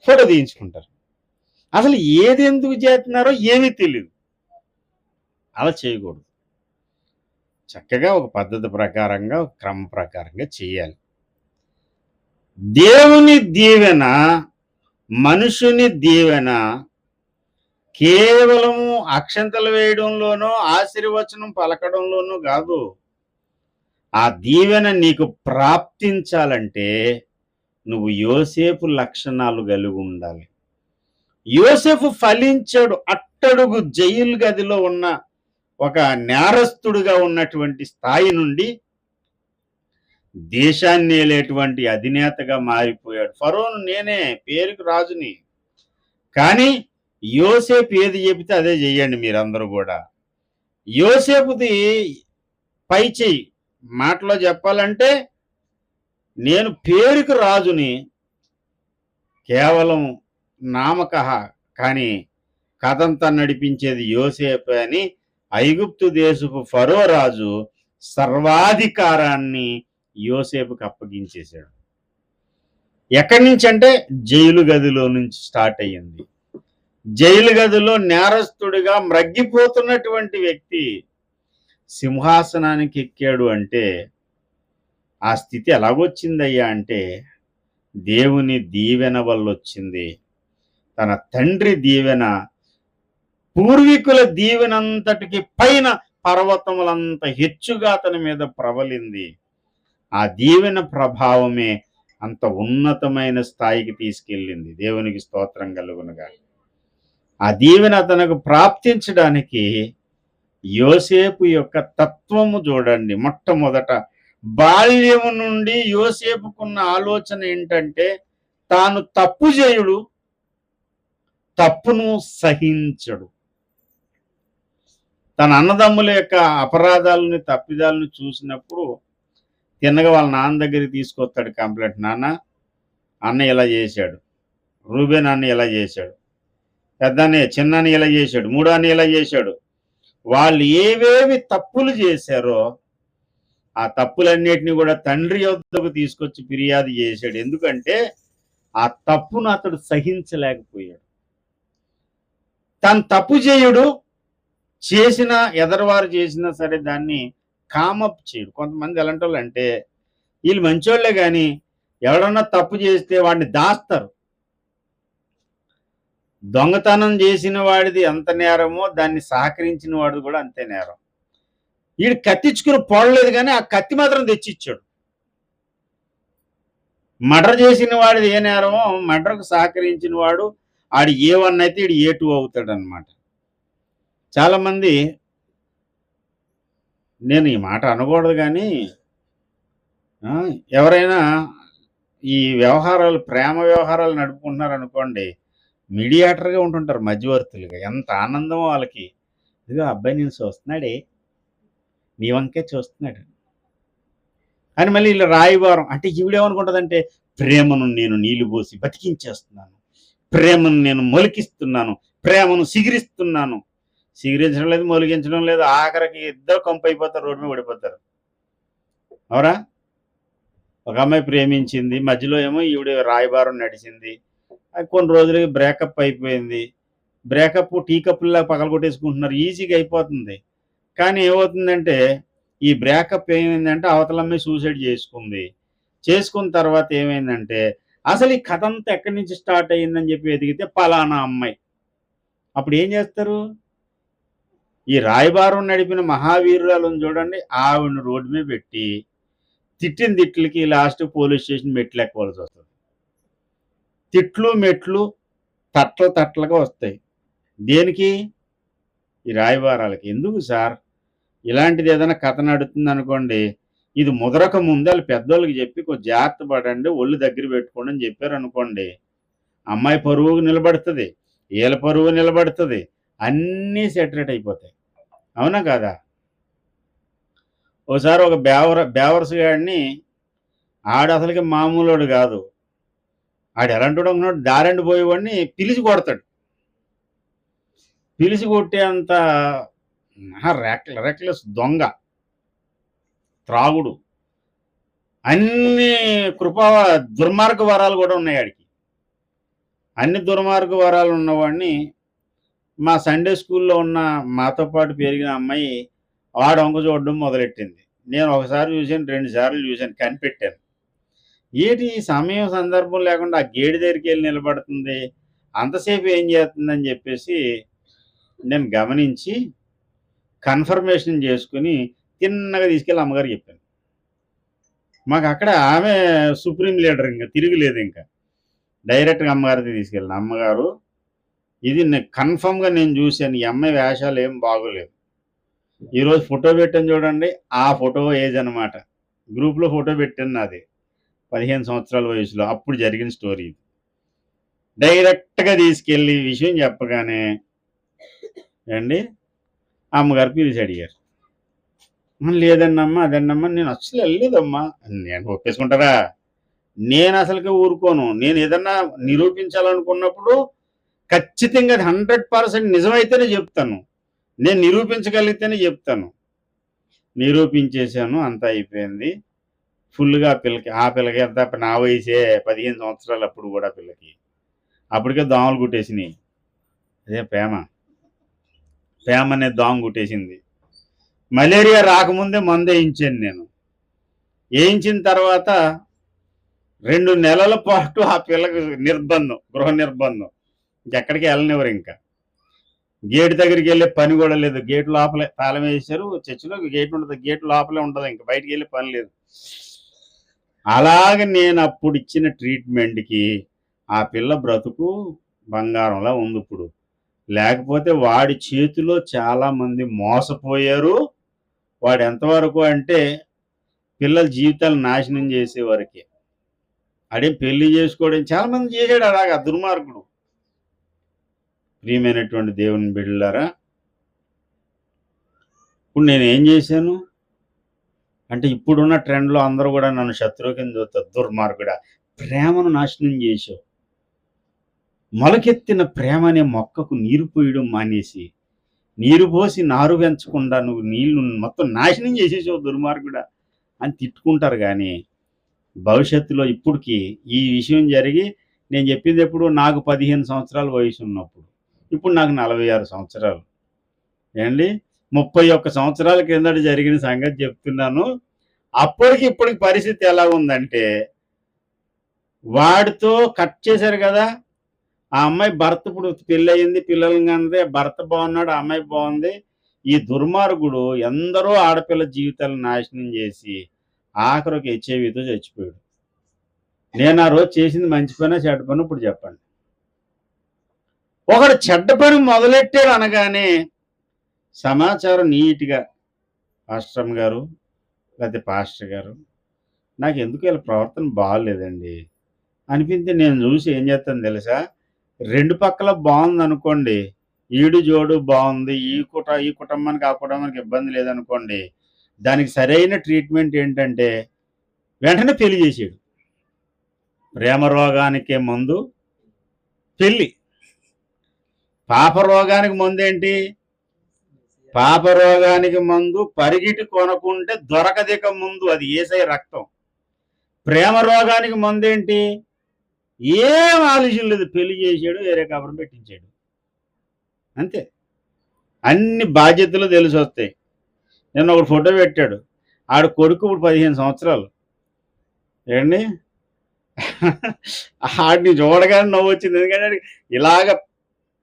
ఫోటో తీయించుకుంటారు. అసలు ఏది ఎందుకు చేస్తున్నారో ఏమీ తెలియదు. అలా చేయకూడదు. చక్కగా ఒక పద్ధతి ప్రకారంగా, ఒక క్రమ ప్రకారంగా చేయాలి. దేవుని దీవెన, మనుషుని దీవెన కేవలము అక్షంతలు వేయడంలోనో ఆశీర్వచనం పలకడంలోనూ కాదు. ఆ దీవెన నీకు ప్రాప్తించాలంటే నువ్వు యోసేపు లక్షణాలు కలిగి ఉండాలి. యోసేపు ఫలించాడు. అట్టడుగు జైలు గదిలో ఉన్న ఒక నేరస్తుడుగా ఉన్నటువంటి స్థాయి నుండి దేశాన్ని ఏలేటువంటి అధినేతగా మారిపోయాడు. ఫరోను నేనే, పేరుకు రాజుని. కానీ యోసేపు ఏది చెబితే అదే చెయ్యండి మీరందరూ కూడా. యోసేపుది పై చెయ్యి. మాటలో చెప్పాలంటే నేను పేరుకు రాజుని, కేవలం నామకహ, కానీ కథంతా నడిపించేది యోసేపు అని ఐగుప్తు దేశపు ఫరో రాజు సర్వాధికారాన్ని యోసేపుకి అప్పగించేశాడు. ఎక్కడి నుంచి అంటే జైలు గదిలో నుంచి స్టార్ట్ అయ్యింది. జైలు గదిలో నేరస్తుడిగా మ్రగ్గిపోతున్నటువంటి వ్యక్తి సింహాసనానికి ఎక్కాడు అంటే ఆ స్థితి ఎలాగొచ్చిందయ్యా అంటే దేవుని దీవెన వల్ల వచ్చింది. తన తండ్రి దీవెన, పూర్వీకుల దీవెనంతటికి పైన పర్వతములంత హెచ్చుగా అతని మీద ప్రబలింది. ఆ దీవెన ప్రభావమే అంత ఉన్నతమైన స్థాయికి తీసుకెళ్ళింది. దేవునికి స్తోత్రం కలుగునుగా. ఆ దీవెన అతనికి ప్రాప్తించడానికి యోసేపు యొక్క తత్వము చూడండి. మొట్టమొదట బాల్యము నుండి యోసేపుకున్న ఆలోచన ఏంటంటే తాను తప్పు చేయుడు, తప్పును సహించడు. తన అన్నదమ్ముల యొక్క అపరాధాలని, తప్పిదాలను చూసినప్పుడు తిన్నగా వాళ్ళ నాన్న దగ్గరికి తీసుకొస్తాడు కంప్లైంట్. నాన్న, అన్న ఇలా చేశాడు, రూబేన్ అన్న ఇలా చేశాడు, పెద్దన్నయ్య చిన్నని ఇలా చేశాడు, మూడన్న ఇలా చేశాడు. వాళ్ళు ఏవేవి తప్పులు చేశారో ఆ తప్పులన్నిటిని కూడా తండ్రి యొద్దకు తీసుకొచ్చి ఫిర్యాదు చేశాడు. ఎందుకంటే ఆ తప్పును అతడు సహించలేకపోయాడు. తను తప్పు చేయుడు, చేసిన ఎదరవారు చేసినా సరే దాన్ని కామప్ చేయడు. కొంతమంది ఎలాంటి వాళ్ళు అంటే వీళ్ళు మంచోళ్లే కానీ ఎవడన్నా తప్పు చేస్తే వాడిని దాస్తారు. దొంగతనం చేసిన వాడిది ఎంత నేరమో దాన్ని సహకరించిన వాడిది కూడా అంతే నేరం. వీడు కత్తిచ్చుకుని పోడలేదు కానీ ఆ కత్తి మాత్రం తెచ్చిచ్చాడు. మర్డర్ చేసిన వాడిది ఏ నేరమో మర్డర్కు సహకరించిన వాడు ఆడు A1 అయితే వీడు A2 అవుతాడు అనమాట. చాలామంది నేను ఈ మాట అనకూడదు కానీ ఎవరైనా ఈ వ్యవహారాలు ప్రేమ వ్యవహారాలు నడుపుకుంటున్నారనుకోండి, మీడియేటర్‌గా ఉంటుంటారు మధ్యవర్తులుగా. ఎంత ఆనందమో వాళ్ళకి. ఇదిగో అబ్బాయి నిన్ను చూస్తున్నాడే, నీ వంకే చూస్తున్నాడు. అని మళ్ళీ ఈళ్ళు రాయబారం అంటే ఈవిడేమనుకుంటదంటే, ప్రేమను నేను నీళ్లు పోసి బతికించేస్తున్నాను. ప్రేమను నేను మొలికిస్తున్నాను. ప్రేమను సిగిరిస్తున్నాను. సిగిరించడం లేదు, మొలిగించడం లేదు. ఆఖరికి ఇద్దరు కంపైపోతారు. రోడ్డు మీద పడిపోతారు. అవునా? ఒక అమ్మాయి ప్రేమించింది. మధ్యలో ఏమో ఈవిడ రాయబారం నడిచింది. కొన్ని రోజులకి బ్రేకప్ అయిపోయింది. బ్రేకప్ టీ కప్పుల్లా పగలగొట్టేసుకుంటున్నారు. ఈజీగా అయిపోతుంది. కానీ ఏమవుతుందంటే, ఈ బ్రేకప్ ఏమైందంటే అవతలమ్మాయి సూసైడ్ చేసుకుంది. చేసుకున్న తర్వాత ఏమైందంటే, అసలు ఈ కథంతా ఎక్కడి నుంచి స్టార్ట్ అయిందని చెప్పి వెతికితే పలానా అమ్మాయి. అప్పుడేం చేస్తారు? ఈ రాయబారం నడిపిన మహావీరురాలుని చూడండి, ఆవిడని రోడ్డు మీద పెట్టి, తిట్టిన తిట్లకి లాస్ట్‌కి పోలీస్ స్టేషన్ మెట్లెక్కవలసొస్తది. తిట్లు, మెట్లు తట్లగా వస్తాయి. దేనికి? ఈ రాయబారాలకి. ఎందుకు సార్? ఇలాంటిది ఏదైనా కథ నడుతుందనుకోండి, ఇది ముదరక ముందే ఆళ్ళు పెద్దోళ్ళకి చెప్పి కొంచెం జాగ్రత్త పడండి, ఒళ్ళు దగ్గర పెట్టుకోండి అని చెప్పారనుకోండి, అమ్మాయి పరువు నిలబడతది. ఈళ్ళ పరువు నిలబడతది. అన్నీ సెటరేట్ అయిపోతాయి. అవునా కాదా? ఓసారి ఒక బేవర్స్ గాడిని ఆడసలకి మామూలోడు గాదు. ఆడెలాంటోడనుకున్నాడు, దారెంట పోయేవాడిని పిలిచి కొడతాడు. పిలిచి కొట్టేంత రెక్లెస్ దొంగ, త్రాగుడు. అన్ని దుర్మార్గ వరాలు కూడా ఉన్నాయి ఆడికి. అన్ని దుర్మార్గ వరాలు ఉన్నవాడిని మా సండే స్కూల్లో ఉన్న మాతో పాటు పెరిగిన అమ్మాయి వాడు వంక చూడడం మొదలెట్టింది. నేను ఒకసారి చూశాను, 2 సార్లు చూశాను, కనిపెట్టాను. ఏటి సమయం సందర్భం లేకుండా ఆ గేటు దగ్గరికి వెళ్ళి నిలబడుతుంది, అంతసేపు ఏం చేస్తుందని చెప్పేసి నేను గమనించి కన్ఫర్మేషన్ చేసుకుని తిన్నగా తీసుకెళ్ళి అమ్మగారికి చెప్పాను. మాకు అక్కడ ఆమె సుప్రీం లీడర్, ఇంకా తిరుగులేదు. ఇంకా డైరెక్ట్గా అమ్మగారికి తీసుకెళ్ళిన అమ్మగారు, ఇది కన్ఫర్మ్గా నేను చూశాను, ఈ అమ్మాయి వేషాలు ఏం బాగోలేదు. ఈరోజు ఫోటో పెట్టాను చూడండి, ఆ ఫోటో ఏజ్ అనమాట. గ్రూప్లో ఫోటో పెట్టాను నాది 15 సంవత్సరాల వయసులో. అప్పుడు జరిగిన స్టోరీ ఇది. డైరెక్ట్గా తీసుకెళ్ళి విషయం చెప్పగానే అండి అమ్మగారు పిలిచి అడిగారు. లేదన్నమ్మా, అదన్నమ్మా, నేను అసలు వెళ్ళలేదమ్మా. నేను ఒప్పేసుకుంటారా? నేను అసలుకి ఊరుకోను. నేను ఏదన్నా నిరూపించాలనుకున్నప్పుడు ఖచ్చితంగా అది 100% నిజమైతేనే చెప్తాను. నేను నిరూపించగలిగితేనే చెప్తాను. నిరూపించేశాను, అంతా అయిపోయింది. ఫుల్‌గా ఆ పిల్లకి ఎంత నా వయసే 15 సంవత్సరాలు అప్పుడు కూడా పిల్లకి. అప్పటికే దోమలు కుట్టేసినాయి. అదే ప్రేమ అనే దోమ కుట్టేసింది. మలేరియా రాకముందే మందేయించాను నేను. ఏయించిన తర్వాత 2 నెలల పాటు ఆ పిల్లకి నిర్బంధం, గృహ నిర్బంధం. ఇంకెక్కడికి వెళ్ళనివ్వరు ఇంకా. గేటు దగ్గరికి వెళ్ళే పని కూడా లేదు. గేటు లోపలే తాళం వేసారు. చర్చిలో గేటు ఉంటుంది, గేటు లోపలే ఉంటుంది. ఇంకా బయటికి వెళ్ళే పని లేదు. అలాగే నేను అప్పుడు ఇచ్చిన ట్రీట్మెంట్కి ఆ పిల్ల బ్రతుకు బంగారంలా ఉంది ఇప్పుడు. లేకపోతే వాడి చేతిలో చాలామంది మోసపోయారు. వాడు ఎంతవరకు అంటే పిల్లల జీవితాలు నాశనం చేసేవరకే. ఆడేం పెళ్లి చేసుకోవడం చాలామంది చేశాడు అలాగా, దుర్మార్గుడు. ప్రియమైనటువంటి దేవుని బిడ్డలారా, ఇప్పుడు నేను ఏం చేశాను అంటే, ఇప్పుడున్న ట్రెండ్లో అందరూ కూడా నన్ను శత్రువు కింద చూస్తారు. దుర్మార్గుడా, ప్రేమను నాశనం చేశావు. మొలకెత్తిన ప్రేమ అనే మొక్కకు నీరు పోయడం మానేసి, నీరు పోసి నారు పెంచకుండా నువ్వు నీళ్లు మొత్తం నాశనం చేసేసావు దుర్మార్గుడా అని తిట్టుకుంటారు. కానీ భవిష్యత్తులో ఇప్పటికి ఈ విషయం జరిగి నేను చెప్పింది ఎప్పుడు, నాకు 15 సంవత్సరాల వయసు ఉన్నప్పుడు. ఇప్పుడు నాకు 46 సంవత్సరాలు. ఏండి 31 సంవత్సరాల కిందట జరిగిన సంగతి చెప్తున్నాను. అప్పటికి ఇప్పటికి పరిస్థితి ఎలా ఉందంటే, వాడితో కట్ చేశారు కదా, ఆ అమ్మాయి భర్త ఇప్పుడు పెళ్ళయింది, పిల్లలు కన్నది, భర్త బాగున్నాడు, ఆ అమ్మాయి బాగుంది. ఈ దుర్మార్గుడు ఎందరో ఆడపిల్ల జీవితాలను నాశనం చేసి ఆఖరికి హెచ్ఐవితో చచ్చిపోయాడు. నేను ఆ రోజు చేసింది మంచి పని, చెడ్డ పని ఇప్పుడు చెప్పండి. ఒకడు చెడ్డ పని మొదలెట్టాడు అనగానే సమాచారం నీట్గా పాస్టరమ్మ గారు లేకపోతే పాస్టర్ గారు, నాకు ఎందుకు ఇలా ప్రవర్తన బాగోలేదండి అనిపించి నేను చూసి ఏం చేస్తాను తెలుసా? 2 పక్కల బావుందనుకోండి. ఈడు జోడు బావుంది. ఈ కుటుంబానికి, ఆ కుటుంబానికి ఇబ్బంది లేదనుకోండి. దానికి సరైన ట్రీట్మెంట్ ఏంటంటే వెంటనే పెళ్లి చేసేయడం. ప్రేమ రోగానికే మందు పెళ్లి. పాప రోగానికి మందేంటి? పాప రోగానికి మందు పరిగిటి కొనకుంటే దొరకదిక ముందు, అది యేసయ్య రక్తం. ప్రేమ రోగానికి మందేంటి? ఏం ఆలోచన లేదు, పెళ్లి చేసాడు, వేరే కాపురం పెట్టించాడు, అంతే. అన్ని బాధ్యతలు తెలిసి వస్తాయి. నిన్న ఒకడు ఫోటో పెట్టాడు, ఆడు కొడుకు ఇప్పుడు 15 సంవత్సరాలు ఏండి. ఆడిని చూడగానే నవ్వు వచ్చింది, ఎందుకంటే ఆడికి ఇలాగ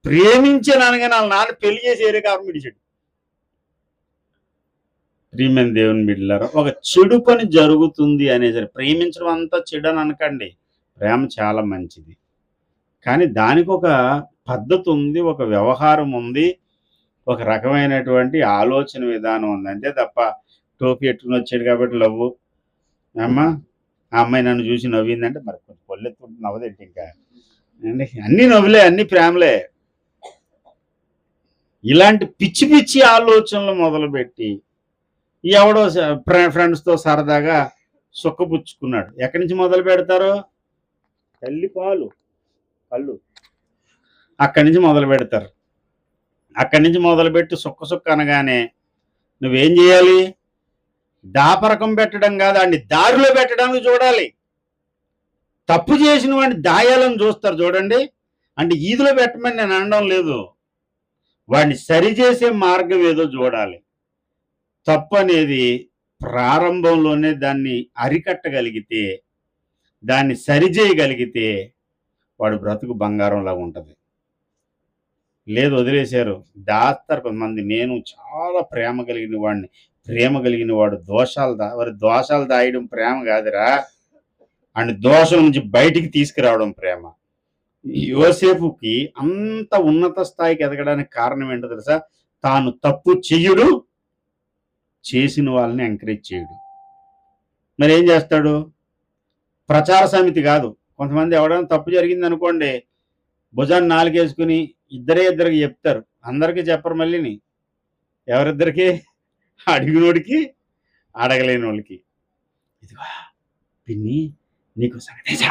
ప్రేమించాను అనగానే వాళ్ళ నాన్న పెళ్లి చేసి వేరే కాపురం పెట్టించాడు. ప్రియమైన దేవుని బిడ్డలారా, ఒక చెడు పని జరుగుతుంది అనేసరి ప్రేమించడం అంతా చెడు అని అనకండి. ప్రేమ చాలా మంచిది, కానీ దానికి ఒక పద్ధతి ఉంది, ఒక వ్యవహారం ఉంది, ఒక రకమైనటువంటి ఆలోచన విధానం ఉంది, అంతే తప్ప టోపీ ఎట్టుకుని వచ్చాడు కాబట్టి లవ్వు, అమ్మ ఆ అమ్మాయి నన్ను చూసి నవ్విందంటే మరి కొంచెం పొల్లెత్తుకుంటే నవ్వదేంటి ఇంకా అండి. అన్నీ నవ్వులే, అన్ని ప్రేమలే. ఇలాంటి పిచ్చి పిచ్చి ఆలోచనలు మొదలుపెట్టి ఎవడో ఫ్రెండ్స్తో సరదాగా సుక్కపుచ్చుకున్నాడు. ఎక్కడి నుంచి మొదలు పెడతారు? తల్లి పాలు కళ్ళు అక్కడి నుంచి మొదలు పెడతారు. అక్కడి నుంచి మొదలుపెట్టి సుక్క అనగానే నువ్వేం చేయాలి? దాపరకం పెట్టడం కాదు, వాడిని దారిలో పెట్టడానికి చూడాలి. తప్పు చేసిన వాడిని దాయాలని చూస్తారు చూడండి. అంటే ఈదులో పెట్టమని నేను అనడం లేదు, వాడిని సరిచేసే మార్గం ఏదో చూడాలి. తప్పు అనేది ప్రారంభంలోనే దాన్ని అరికట్టగలిగితే, దాన్ని సరిచేయగలిగితే వాడు బ్రతుకు బంగారంలా ఉంటుంది. లేదు వదిలేశారు, దాస్తారు కొంతమంది. నేను చాలా ప్రేమ కలిగిన వాడిని, ప్రేమ కలిగిన వాడు దోషాలు దాయడం ప్రేమ కాదురా, అండ్ దోషం నుంచి బయటికి తీసుకురావడం ప్రేమ. యోసేపుకి అంత ఉన్నత స్థాయికి ఎదగడానికి కారణం ఏంటో తెలుసా? తాను తప్పు చెయ్యడు, చేసిన వాళ్ళని ఎంకరేజ్ చేయడు. మరి ఏం చేస్తాడు? ప్రచార సమితి కాదు. కొంతమంది ఎవడైనా తప్పు జరిగింది అనుకోండి, భుజాన్ని నాలుగేసుకుని ఇద్దరికి చెప్తారు, అందరికీ చెప్పరు. మళ్ళీని ఎవరిద్దరికి? అడిగినోడికి, అడగలేని వాళ్ళకి. ఇదిగో పిన్ని నీకు సంగతేసా,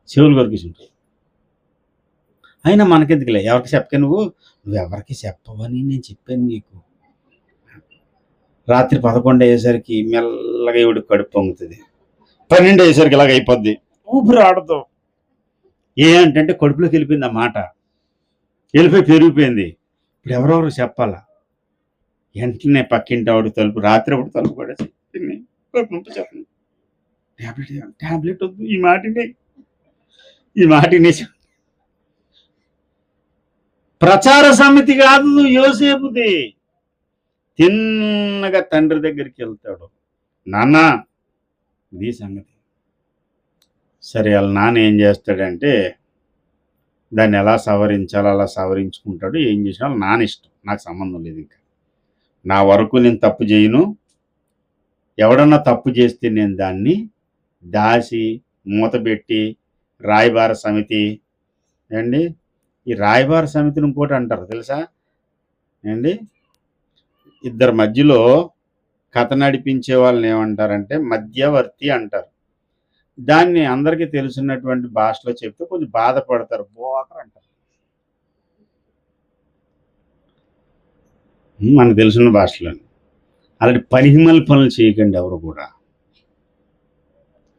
చెవులు కొరికింటాయి. అయినా మనకెందుకులే, ఎవరికి చెప్పక నువ్వెవరికి చెప్పవని నేను చెప్పాను నీకు. రాత్రి 11 అయ్యేసరికి మెల్లగా ఇవిడికి కడుపు పొంగుతుంది, 12 అయ్యేసరికి ఇలాగ అయిపోద్ది, ఊపిరి ఆడతావు. ఏంటంటే కడుపులోకి వెళ్ళిపోయింది ఆ మాట, వెళ్ళిపోయి పెరిగిపోయింది. ఇప్పుడు ఎవరెవరికి చెప్పాలా? వెంటనే పక్కింటి ఆవిడ తలుపు, రాత్రి ఒకటి తలుపు పడేసి, చెప్పండి ట్యాబ్లెట్ వద్దు, ఈ మాటిని ప్రచార సమితి కాదు యోసేపుది. తిన్నగా తండ్రి దగ్గరికి వెళ్తాడు, నాన్న ఇది సంగతి. సరే, వాళ్ళ నాన్న ఏం చేస్తాడంటే దాన్ని ఎలా సవరించాలో అలా సవరించుకుంటాడు. ఏం చేసినా వాళ్ళ నాన్న ఇష్టం, నాకు సంబంధం లేదు. ఇంకా నా వరకు నేను తప్పు చేయను, ఎవడన్నా తప్పు చేస్తే నేను దాన్ని దాసి మూతపెట్టి రాయబార సమితి అండి. ఈ రాయబార సమితిని ఇంకోటి అంటారు తెలుసా అండి? ఇద్దరు మధ్యలో కథ నడిపించే వాళ్ళని ఏమంటారంటే మధ్యవర్తి అంటారు. దాన్ని అందరికీ తెలుసున్నటువంటి భాషలో చెప్తే కొంచెం బాధపడతారు, బోకర్ అంటారు. మనకు తెలుసున్న భాషలో. అలాంటి పనిహిమల పనులు చేయకండి ఎవరు కూడా.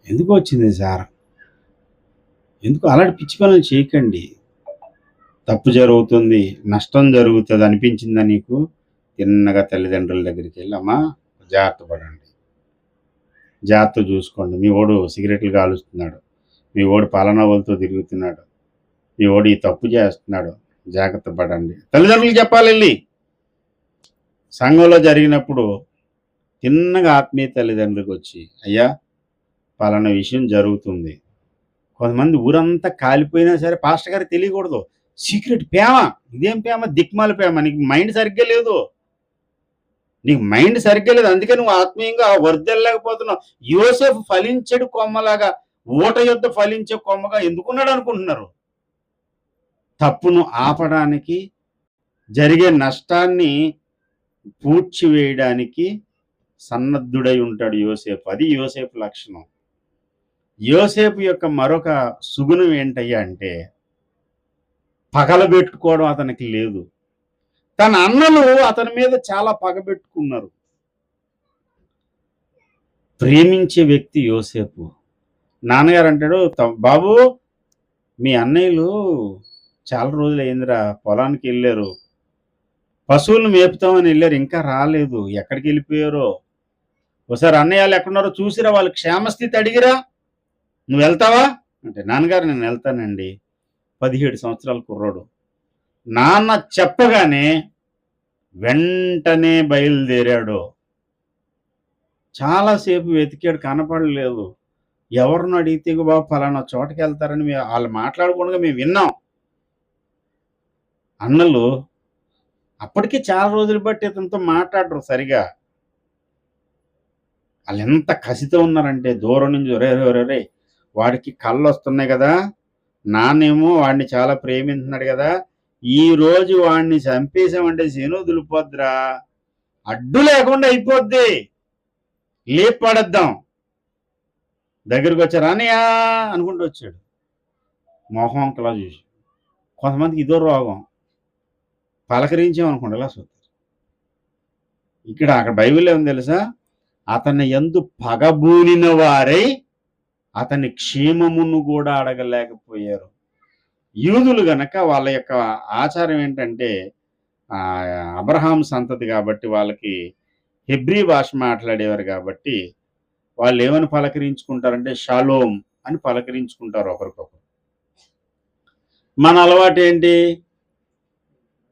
ఎందుకు వచ్చింది సార్, ఎందుకు అలాంటి పిచ్చి పనులు చేయకండి. తప్పు జరుగుతుంది, నష్టం జరుగుతుంది అనిపించిందా నీకు? తిన్నగా తల్లిదండ్రుల దగ్గరికి వెళ్ళి, అమ్మా జాగ్రత్త పడండి, జాగ్రత్త చూసుకోండి, మీ ఓడు సిగరెట్లు కాలుస్తున్నాడు, మీ ఓడు పాలనవలతో తిరుగుతున్నాడు, మీ ఓడు ఈ తప్పు చేస్తున్నాడు, జాగ్రత్త పడండి. తల్లిదండ్రులు చెప్పాలి. వెళ్ళి సంఘంలో జరిగినప్పుడు తిన్నగా ఆత్మీయ తల్లిదండ్రులకు వచ్చి, అయ్యా పలానా విషయం జరుగుతుంది. కొంతమంది ఊరంతా కాలిపోయినా సరే పాస్టర్ గారికి తెలియకూడదు, సీక్రెట్ ప్రేమ. ఇదేం ప్రేమ? దిక్మాల ప్రేమ. నీకు మైండ్ సరిగ్గా లేదు. అందుకే నువ్వు ఆత్మీయంగా వర్ధిల్లలేకపోతున్నావు. యోసేపు ఫలించెడు కొమ్మలాగా, ఊట యొద్ద ఫలించే కొమ్మగా ఎందుకున్నాడు అనుకుంటున్నారు? తప్పును ఆపడానికి, జరిగే నష్టాన్ని పూడ్చివేయడానికి సన్నద్ధుడై ఉంటాడు యోసేపు. అది యోసేపు లక్షణం. యోసేపు యొక్క మరొక సుగుణం ఏంటయ్యా అంటే, పగలబెట్టుకోవడం అతనికి లేదు. తన అన్నలు అతని మీద చాలా పగబెట్టుకున్నారు. ప్రేమించే వ్యక్తి యోసేపు. నాన్నగారు అంటాడు, బాబు మీ అన్నయ్యలు చాలా రోజులు అయిందిరా, పొలానికి వెళ్ళారు, పశువులను మేపుతామని వెళ్ళారు, ఇంకా రాలేదు, ఎక్కడికి వెళ్ళిపోయారో, ఒకసారి అన్నయ్యలు ఎక్కడున్నారో చూసిరా, వాళ్ళ క్షేమస్థితి అడిగిరా, నువ్వు వెళ్తావా అంటే, నాన్నగారు నేను వెళ్తానండి. 17 సంవత్సరాల కుర్రాడు. నాన్న చెప్పగానే వెంటనే బయలుదేరాడు. చాలాసేపు వెతికాడు, కనపడలేదు. ఎవరిని అడిగితే బాబు ఫలానా చోటకి వెళ్తారని వాళ్ళు మాట్లాడుకోవడంగా మేము విన్నాం. అన్నలు అప్పటికి చాలా రోజులు బట్టి ఇతనితో మాట్లాడరు సరిగా. వాళ్ళు ఎంత కసితో ఉన్నారంటే, దూరం నుంచి రే వాడికి కళ్ళు వస్తున్నాయి కదా, నాన్నేమో వాడిని చాలా ప్రేమించున్నాడు కదా, ఈ రోజు వాడిని చంపేసామంటే శను దులిపోద్దిరా, అడ్డు లేకుండా అయిపోద్ది, లేపు పడేద్దాం. దగ్గరికి వచ్చారు, అనయా అనుకుంటూ వచ్చాడు. మొహం అంకలా చూసి, కొంతమందికి ఇదో రోగం, పలకరించామనుకోండి ఇలా చూస్తారు. అక్కడ బైబిల్లో ఏమని తెలుసా? అతన్ని యందు పగబూనిన వారై అతని క్షేమమును కూడా అడగలేకపోయారు. యూదులు గనక వాళ్ళ యొక్క ఆచారం ఏంటంటే, అబ్రహాం సంతతి కాబట్టి వాళ్ళకి హెబ్రీ భాష మాట్లాడేవారు కాబట్టి వాళ్ళు ఏమని పలకరించుకుంటారంటే షాలోమ్ అని పలకరించుకుంటారు ఒకరికొకరు. మన అలవాటు ఏంటి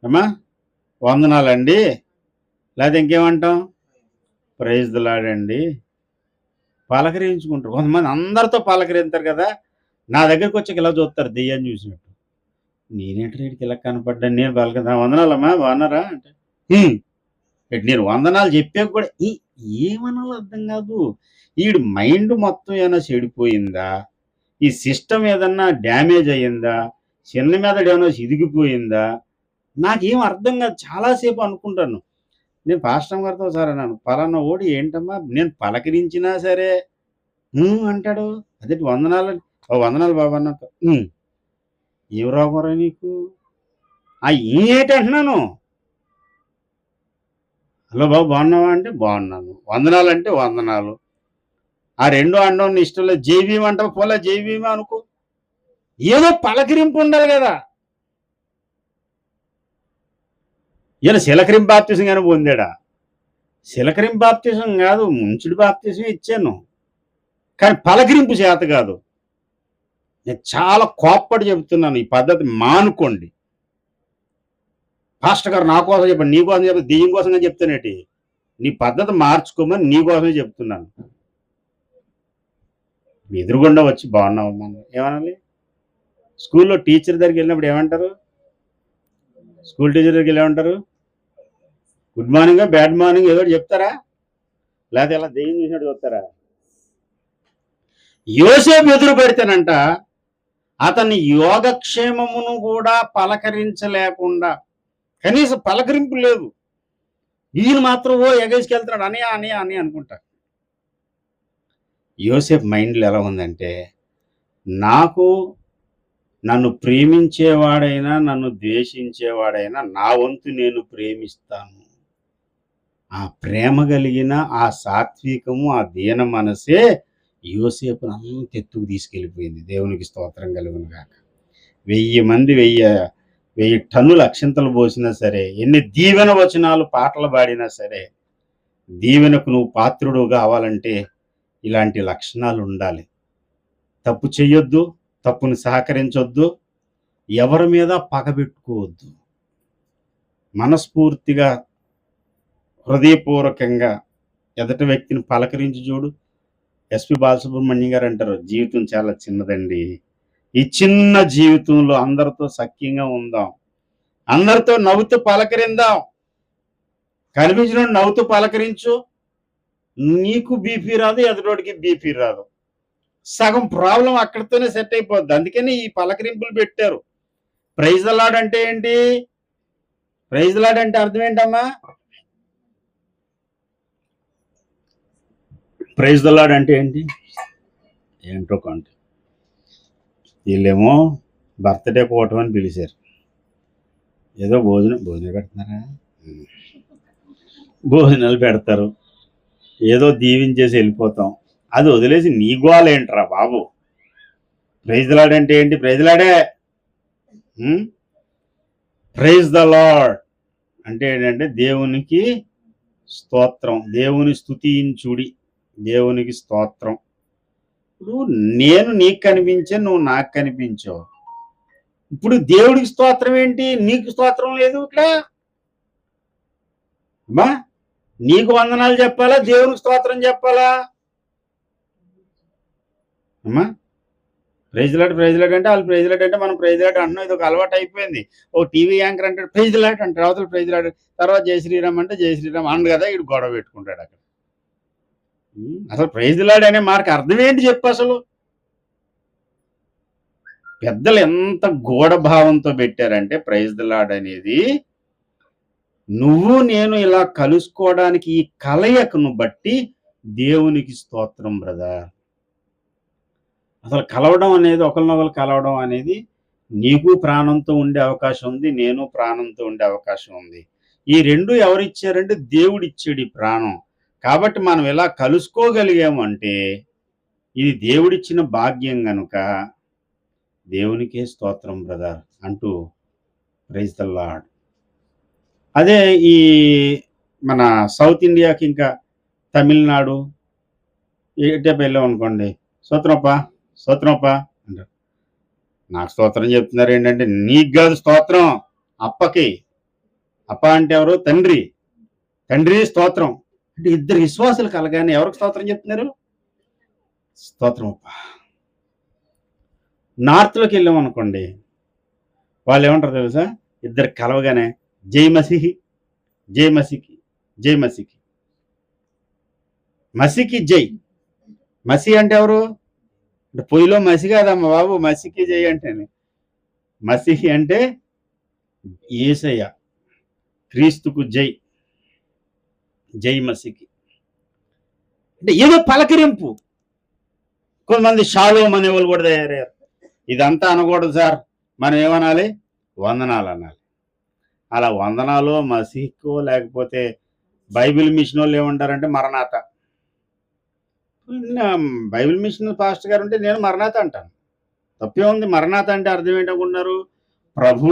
అమ్మా? వందనాలండి, లేదా ఇంకేమంటాం, ప్రైజ్ ది లార్డ్ అండి, పలకరించుకుంటారు. కొంతమంది అందరితో పలకరింతారు కదా, నా దగ్గరికి వచ్చాక ఇలా చూస్తారు దెయ్యాన్ని చూసినట్టు. నేనేంటి వీడికి ఇలా కనపడ్డాను, నేను పలకదా, వందనాలమ్మా బాగున్నారా అంటే, నేను వందనాలు చెప్పాక కూడా ఏమనాలో అర్థం కాదు. వీడి మైండ్ మొత్తం ఏమైనా చెడిపోయిందా, ఈ సిస్టమ్ ఏదన్నా డ్యామేజ్ అయ్యిందా, చిన్న మీద ఏమైనా సిదిగిపోయిందా, నాకేం అర్థం కాదు. చాలాసేపు అనుకుంటాను. నేను పాస్టర్ గారితో సార్ అన్నాను, పలానా ఓడి ఏంటమ్మా, నేను పలకరించినా సరే అంటాడు, అదే వందనాలు, వందనాలు బాబు అన్నాక ఏం రోగంరా నీకు, ఏంటంటున్నాను, హలో బాబు బాగున్నావా అంటే బాగున్నాను, వందనాలు అంటే వందనాలు, ఆ రెండు అండం ఇష్టం లేదు, జైవీం అంటావు, పోలే జైవీమే అనుకో, ఏదో పలకరింపు ఉండాలి కదా. ఈయన శిలకరింపు బాప్తిసం కానీ పొందాడా? శిలకరింపు బాప్తిసం కాదు, ముంచుడు బాప్తిసం ఇచ్చాను, కానీ పలకరింపు చేత కాదు. నేను చాలా కోప్పటి చెబుతున్నాను, ఈ పద్ధతి మానుకోండి. పాస్టర్ గారు నా కోసం చెప్పండి, నీ కోసం చెప్పి దెయ్యం కోసంగా చెప్తానేటి, నీ పద్ధతి మార్చుకోమని నీ కోసమే చెప్తున్నాను. ఎదురుగుండా వచ్చి బాగున్నావమ్మా ఏమనాలి? స్కూల్లో టీచర్ దగ్గరికి వెళ్ళినప్పుడు ఏమంటారు? స్కూల్ టీచర్ దగ్గరికి వెళ్ళి ఏమంటారు? గుడ్ మార్నింగ్, బ్యాడ్ మార్నింగ్ ఏదో చెప్తారా, లేకపోతే ఎలా దెయ్యం చూసినట్టు చెప్తారా? యోసేపు ఎదురు పెడితేనంట అతని యోగక్షేమమును కూడా పలకరించలేకుండా, కనీసం పలకరింపు లేదు. ఈయన మాత్రం ఎగేసుకెళ్తున్నాడు, అనియా అనియా అని అనుకుంటా. యోసేపు మైండ్లో ఎలా ఉందంటే, నన్ను ప్రేమించేవాడైనా నన్ను ద్వేషించేవాడైనా నా వంతు నేను ప్రేమిస్తాను. ఆ ప్రేమ కలిగిన ఆ సాత్వికము, ఆ దీన మనసే యోసేపును అంత ఎత్తుకు తీసుకెళ్ళిపోయింది. దేవునికి స్తోత్రం కలుగును గాక. 1000 మంది 1000 టన్నుల అక్షింతలు పోసినా సరే, ఎన్ని దీవెన వచనాలు పాటలు పాడినా సరే, దీవెనకు నువ్వు పాత్రుడు కావాలంటే ఇలాంటి లక్షణాలు ఉండాలి. తప్పు చెయ్యొద్దు, తప్పును సహకరించొద్దు, ఎవరి మీద పగబెట్టుకోవద్దు. మనస్ఫూర్తిగా హృదయపూర్వకంగా ఎదుటి వ్యక్తిని పలకరించి చూడు. ఎస్పి బాలసుబ్రహ్మణ్యం గారు అంటారు, జీవితం చాలా చిన్నదండి, ఈ చిన్న జీవితంలో అందరితో సఖ్యంగా ఉందాం, అందరితో నవ్వుతూ పలకరిందాం. కనిపించిన నవ్వుతూ పలకరించు, నీకు బీపీ రాదు, ఎదుటోడికి బీపీ రాదు. సగం ప్రాబ్లం అక్కడితోనే సెట్ అయిపోద్ది. అందుకని ఈ పలకరింపులు పెట్టారు. ప్రైజ్ ద లార్డ్ అంటే ఏంటి? ప్రైజ్ ద లార్డ్ అంటే అర్థం ఏంటమ్మా? ప్రైజ్ ద లార్డ్ అంటే ఏంటి? ఏంటో కొంటే వీళ్ళేమో బర్త్డే పోవటం అని పిలిచారు. ఏదో భోజనం పెడుతున్నారా? భోజనాలు పెడతారు, ఏదో దీవించేసి వెళ్ళిపోతాం. అది వదిలేసి నీ గోలేంట్రా బాబు? ప్రైజ్ ద లార్డ్ అంటే ఏంటి? ప్రైజ్ ద లార్డే. ప్రైజ్ ద లార్డ్ అంటే ఏంటంటే దేవునికి స్తోత్రం, దేవుని స్తుతించుడి, దేవునికి స్తోత్రం. ఇప్పుడు నేను నీకు కనిపించాను, నువ్వు నాకు కనిపించావు. ఇప్పుడు దేవుడికి స్తోత్రం ఏంటి? నీకు స్తోత్రం లేదు. ఇట్లా అమ్మా, నీకు వందనాలు చెప్పాలా, దేవునికి స్తోత్రం చెప్పాలా? అమ్మా, ప్రైజ్ లాట్ అంటే వాళ్ళు ప్రైజ్ లాట్ అంటే మనం ప్రైజ్ లాట్ అంటున్నాం. ఇది ఒక అలవాటు అయిపోయింది. ఓ టీవీ యాంకర్ అంటే ప్రైజ్ లాట్ అంటే అవతల ప్రైజ్ లాట్, తర్వాత జై శ్రీరామ్ అంటే జై శ్రీరామ్ అండు కదా, ఇటు గొడవ పెట్టుకుంటాడు అక్కడ. అసలు ప్రైజ్ లాట్ అనే మార్క్ అర్థం ఏంటి చెప్పు అసలు? పెద్దలు ఎంత గూఢభావంతో పెట్టారంటే ప్రైజ్ ద లార్డ్ అనేది నువ్వు నేను ఇలా కలుసుకోవడానికి ఈ కలయికను బట్టి దేవునికి స్తోత్రం బ్రదర్. అసలు కలవడం అనేది, ఒకరినొకరు కలవడం అనేది నీకు ప్రాణంతో ఉండే అవకాశం ఉంది, నేను ప్రాణంతో ఉండే అవకాశం ఉంది. ఈ రెండు ఎవరిచ్చారంటే దేవుడు ఇచ్చాడు ఈ ప్రాణం. కాబట్టి మనం ఇలా కలుసుకోగలిగామంటే ఇది దేవుడిచ్చిన భాగ్యం గనుక దేవునికే స్తోత్రం బ్రదర్ అంటూ ప్రైజ్ ద లార్డ్. అదే ఈ మన సౌత్ ఇండియాకి ఇంకా తమిళనాడు ఏటే వెళ్ళాం అనుకోండి, స్తోత్రమప్ప అంటారు. నాకు స్తోత్రం చెప్తున్నారు ఏంటంటే, నీకు కాదు స్తోత్రం, అప్పకి. అప్ప అంటే ఎవరు? తండ్రి. తండ్రి స్తోత్రం అంటే ఇద్దరు విశ్వాసులు కలగానే ఎవరికి స్తోత్రం చెప్తున్నారు? స్తోత్రం అప్ప. నార్త్లోకి వెళ్ళాం అనుకోండి, వాళ్ళు ఏమంటారు తెలుసా? ఇద్దరు కలవగానే జై మసీహి, జై మసీకి, జై మసీకి. మసీకి జై. మసీ అంటే ఎవరు? అంటే పొయ్యిలో మసి కాదమ్మా బాబు, మసీకి జై అంటే. మసీహి అంటే యేసయ్య, క్రీస్తుకు జై, జై మసీకి. అంటే ఏదో పలకరింపు. కొంతమంది షాలోమ్ అనే వాళ్ళు కూడా తయారయ్యారు. ఇదంతా అనకూడదు సార్, మనం ఏమనాలి? వందనాలు అనాలి. అలా వందనాలు మసీహో లేకపోతే బైబిల్ మిషన్ వాళ్ళు ఏమంటారంటే మరణాత. బైబిల్ మిషన్ పాస్టర్ గారు ఉంటే నేను మరణాత అంటాను. తప్పే ఉంది. మరణాత అంటే అర్థం ఏంటనుకుంటున్నారు? ప్రభు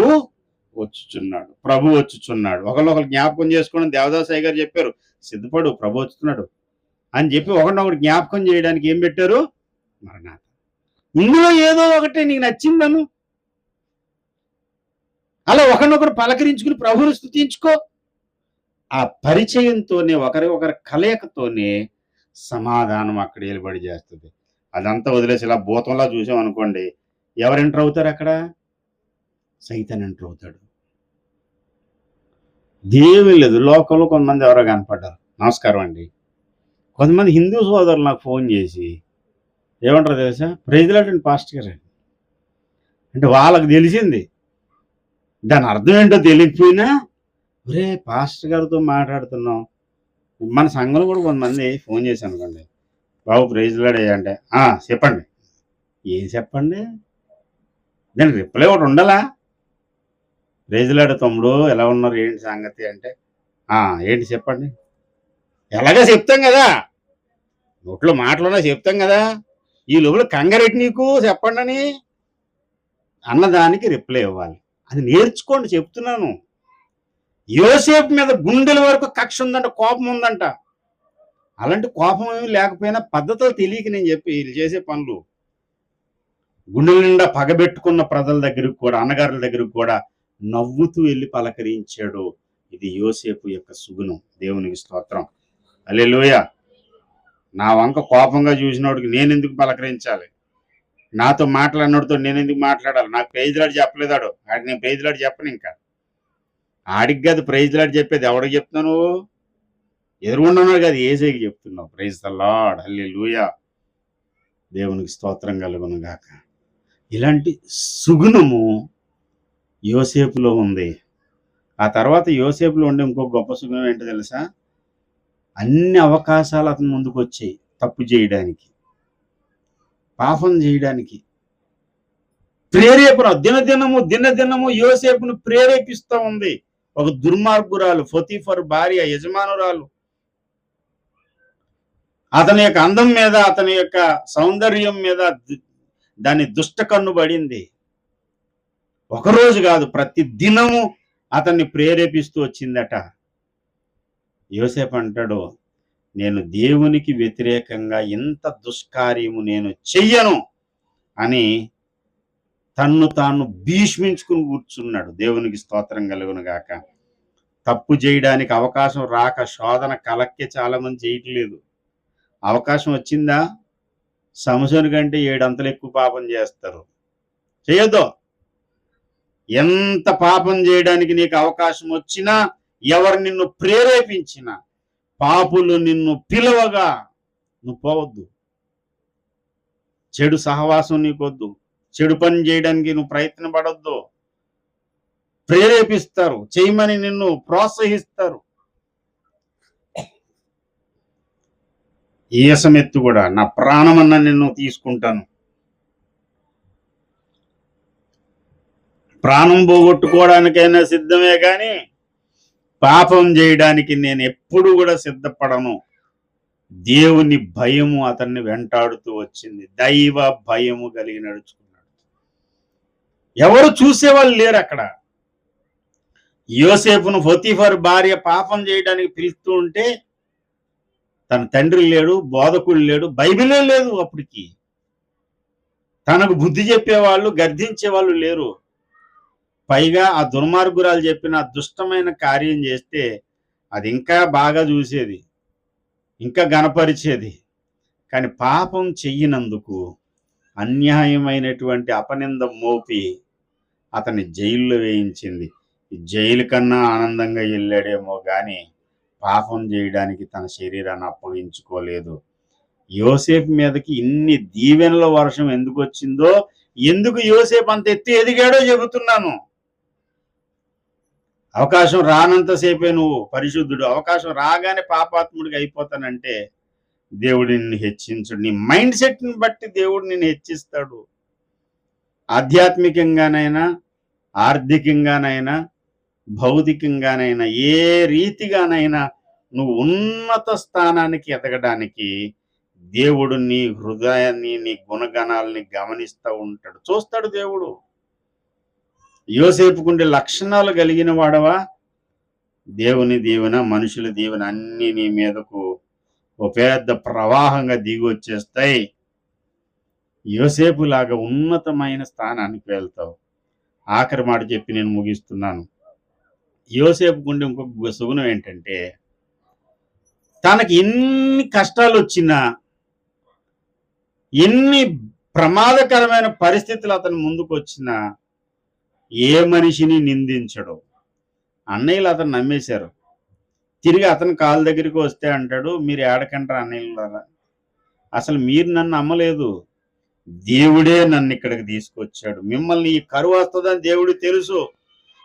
వచ్చుచున్నాడు, ప్రభు వచ్చుచున్నాడు. ఒకళ్ళు జ్ఞాపకం చేసుకోవడం దేవదాసయ్య గారు చెప్పారు, సిద్ధపడు ప్రభు వచ్చుతున్నాడు అని చెప్పి ఒకరినొకటి జ్ఞాపకం చేయడానికి ఏం పెట్టారు? మరణాత. ఇందులో ఏదో ఒకటి నీకు నచ్చిందను, అలా ఒకరినొకరు పలకరించుకుని ప్రభువుని స్తుతించుకో. ఆ పరిచయంతోనే, ఒకరి కలయికతోనే సమాధానం అక్కడ ఏలుబడి చేస్తుంది. అదంతా వదిలేసి ఇలా భూతంలా చూసాం అనుకోండి, ఎవరు ఎంటర్ అవుతారు అక్కడ? సైతాన్ ఎంటర్ అవుతాడు. దేవుని లేదు. లోకంలో కొంతమంది ఎవరో కనపడ్డారు, నమస్కారం అండి. కొంతమంది హిందూ సోదరులు నాకు ఫోన్ చేసి ఏమంటారు తెలుసా? ప్రైజ్ లార్డ్ అండి పాస్టర్ గారు అంటే వాళ్ళకి తెలిసింది. దాని అర్థం ఏంటో తెలియకపోయినా, ఒరే పాస్టర్ గారితో మాట్లాడుతున్నాం. మన సంఘంలో కూడా కొంతమంది ఫోన్ చేసి అనుకోండి, బాబు ప్రైజ్ లార్డ్ అంటే చెప్పండి. ఏం చెప్పండి? దానికి రిప్లై ఒకటి ఉండాలా? ప్రైజ్ లార్డ్ తమ్ముడు ఎలా ఉన్నారు, ఏంటి సంగతి అంటే, ఏంటి చెప్పండి. ఎలాగా చెప్తాం కదా, నోట్లో మాటలోనే చెప్తాం కదా. ఈ లోపల కంగారెట్టి నీకు చెప్పండి అని అన్నదానికి రిప్లై ఇవ్వాలి. అది నేర్చుకోండి, చెప్తున్నాను. యోసేపు మీద గుండెల వరకు కక్ష ఉందంట, కోపం ఉందంట. అలాంటి కోపం ఏమి లేకపోయినా పద్ధతులు తెలియక నేను చెప్పి వీళ్ళు చేసే పనులు, గుండెల నిండా పగబెట్టుకున్న ప్రజల దగ్గరికి కూడా, అన్నగారుల దగ్గరికి కూడా నవ్వుతూ వెళ్ళి పలకరించాడు. ఇది యోసేపు యొక్క సుగుణం. దేవునికి స్తోత్రం. హల్లెలూయా. నా వంక కోపంగా చూసినోడికి నేను ఎందుకు పలకరించాలి? నాతో మాట్లాడినోడితో నేను ఎందుకు మాట్లాడాలి? నాకు ప్రైజ్ లాడ్ చెప్పలేదాడు, ఆడికి నేను ప్రైజ్ లాడ్ చెప్పను. ఇంకా ఆడికి కాదు ప్రైజ్ లాడ్ చెప్పేది, ఎవడికి చెప్తున్నావు నువ్వు? ఎదురుగుండున్నాడు కదా, ఏసైకి చెప్తున్నావు. ప్రైజ్ ద లార్డ్, హల్లెలూయా, దేవునికి స్తోత్రం కలుగును గాక. ఇలాంటి సుగుణము యోసేపులో ఉంది. ఆ తర్వాత యోసేపులో ఉండే ఇంకో గొప్ప సుగుణం ఏంటో తెలుసా? అన్ని అవకాశాలు అతని ముందుకు వచ్చాయి తప్పు చేయడానికి, పాపం చేయడానికి. ప్రేరేపణ దినదినము యోసేపును ప్రేరేపిస్తూ ఉంది. ఒక దుర్మార్గురాలు, పొతీఫరు భార్య, యజమానురాలు, అతని యొక్క అందం మీద, అతని యొక్క సౌందర్యం మీద దాని దుష్ట కన్ను పడింది. ఒకరోజు కాదు, ప్రతి దినము అతన్ని ప్రేరేపిస్తూ వచ్చిందట. యోసేపు అంటాడు, నేను దేవునికి వ్యతిరేకంగా ఇంత దుష్కార్యము నేను చెయ్యను అని తన్ను తాను భీష్మించుకుని కూర్చున్నాడు. దేవునికి స్తోత్రం కలుగును గాక. తప్పు చేయడానికి అవకాశం రాక శోధన కలక్కే చాలా మంది చేయట్లేదు. అవకాశం వచ్చిందా, సంసోను కంటే 7 అంతలు ఎక్కువ పాపం చేస్తారు. చేయొద్దు. ఎంత పాపం చేయడానికి నీకు అవకాశం వచ్చినా, ఎవరు నిన్ను ప్రేరేపించినా, పాపులు నిన్ను పిలవగా నువ్వు పోవద్దు. చెడు సహవాసం నీకొద్దు. చెడు పని చేయడానికి నువ్వు ప్రయత్నం పడొద్దు. ప్రేరేపిస్తారు, చేయమని నిన్ను ప్రోత్సహిస్తారు. ఈసమెత్తు కూడా, నా ప్రాణమన్నా నిన్ను తీసుకుంటాను, ప్రాణం పోగొట్టుకోవడానికైనా సిద్ధమే కానీ పాపం చేయడానికి నేను ఎప్పుడు కూడా సిద్ధపడను. దేవుని భయము అతన్ని వెంటాడుతూ వచ్చింది. దైవ భయము కలిగి నడుచుకున్నాడు. ఎవరు చూసేవాళ్ళు లేరు అక్కడ. యోసేపును పొతీఫర్ భార్య పాపం చేయడానికి పిలుస్తూ ఉంటే తన తండ్రి లేడు, బోధకుడు లేడు, బైబిలే లేదు అప్పటికి. తనకు బుద్ధి చెప్పేవాళ్ళు, గర్దించేవాళ్ళు లేరు. పైగా ఆ దుర్మార్గురాలు చెప్పిన దుష్టమైన కార్యం చేస్తే అది ఇంకా బాగా చూసేది, ఇంకా గణపరిచేది. కానీ పాపం చెయ్యినందుకు అన్యాయమైనటువంటి అపనింద మోపి అతన్ని జైల్లో వేయించింది. జైలు కన్నా ఆనందంగా వెళ్ళాడేమో కానీ పాపం చేయడానికి తన శరీరాన్ని అప్పగించుకోలేదు. యోసేపు మీదకి ఇన్ని దీవెనల వర్షం ఎందుకు వచ్చిందో, ఎందుకు యోసేపు అంత ఎత్తు ఎదిగాడో చెబుతున్నాను. అవకాశం రానంతసేపే నువ్వు పరిశుద్ధుడు, అవకాశం రాగానే పాపాత్ముడికి అయిపోతానంటే దేవుడు నిన్ను హెచ్చించడు. నీ మైండ్ సెట్ని బట్టి దేవుడు నిన్ను హెచ్చిస్తాడు. ఆధ్యాత్మికంగానైనా, ఆర్థికంగానైనా, భౌతికంగానైనా, ఏ రీతిగానైనా నువ్వు ఉన్నత స్థానానికి ఎదగడానికి దేవుడు నీ హృదయాన్ని, నీ గుణగణాలని గమనిస్తూ ఉంటాడు, చూస్తాడు దేవుడు. యోసేపుకుండే లక్షణాలు కలిగిన వాడవా, దేవుని దీవెన, మనుషుల దీవెన అన్ని నీ మీదకు ఓ పెద్ద ప్రవాహంగా దిగి వచ్చేస్తాయి. యోసేపు లాగా ఉన్నతమైన స్థానానికి వెళ్తావు. ఆఖరి మాట చెప్పి నేను ముగిస్తున్నాను. యోసేపుకుండే ఇంకొక సుగుణం ఏంటంటే, తనకి ఎన్ని కష్టాలు వచ్చినా, ఎన్ని ప్రమాదకరమైన పరిస్థితులు అతని ముందుకు వచ్చినా ఏ మనిషిని నిందించడు. అన్నయ్యలు అతను నమ్మేశారు. తిరిగి అతను కాళ్ళ దగ్గరికి వస్తే అంటాడు, మీరు ఏడకంటారు అన్నయ్యలారా, అసలు మీరు నన్ను నమ్మలేదు, దేవుడే నన్ను ఇక్కడికి తీసుకొచ్చాడు. మిమ్మల్ని ఈ కరువు వస్తుందని దేవుడు తెలుసు,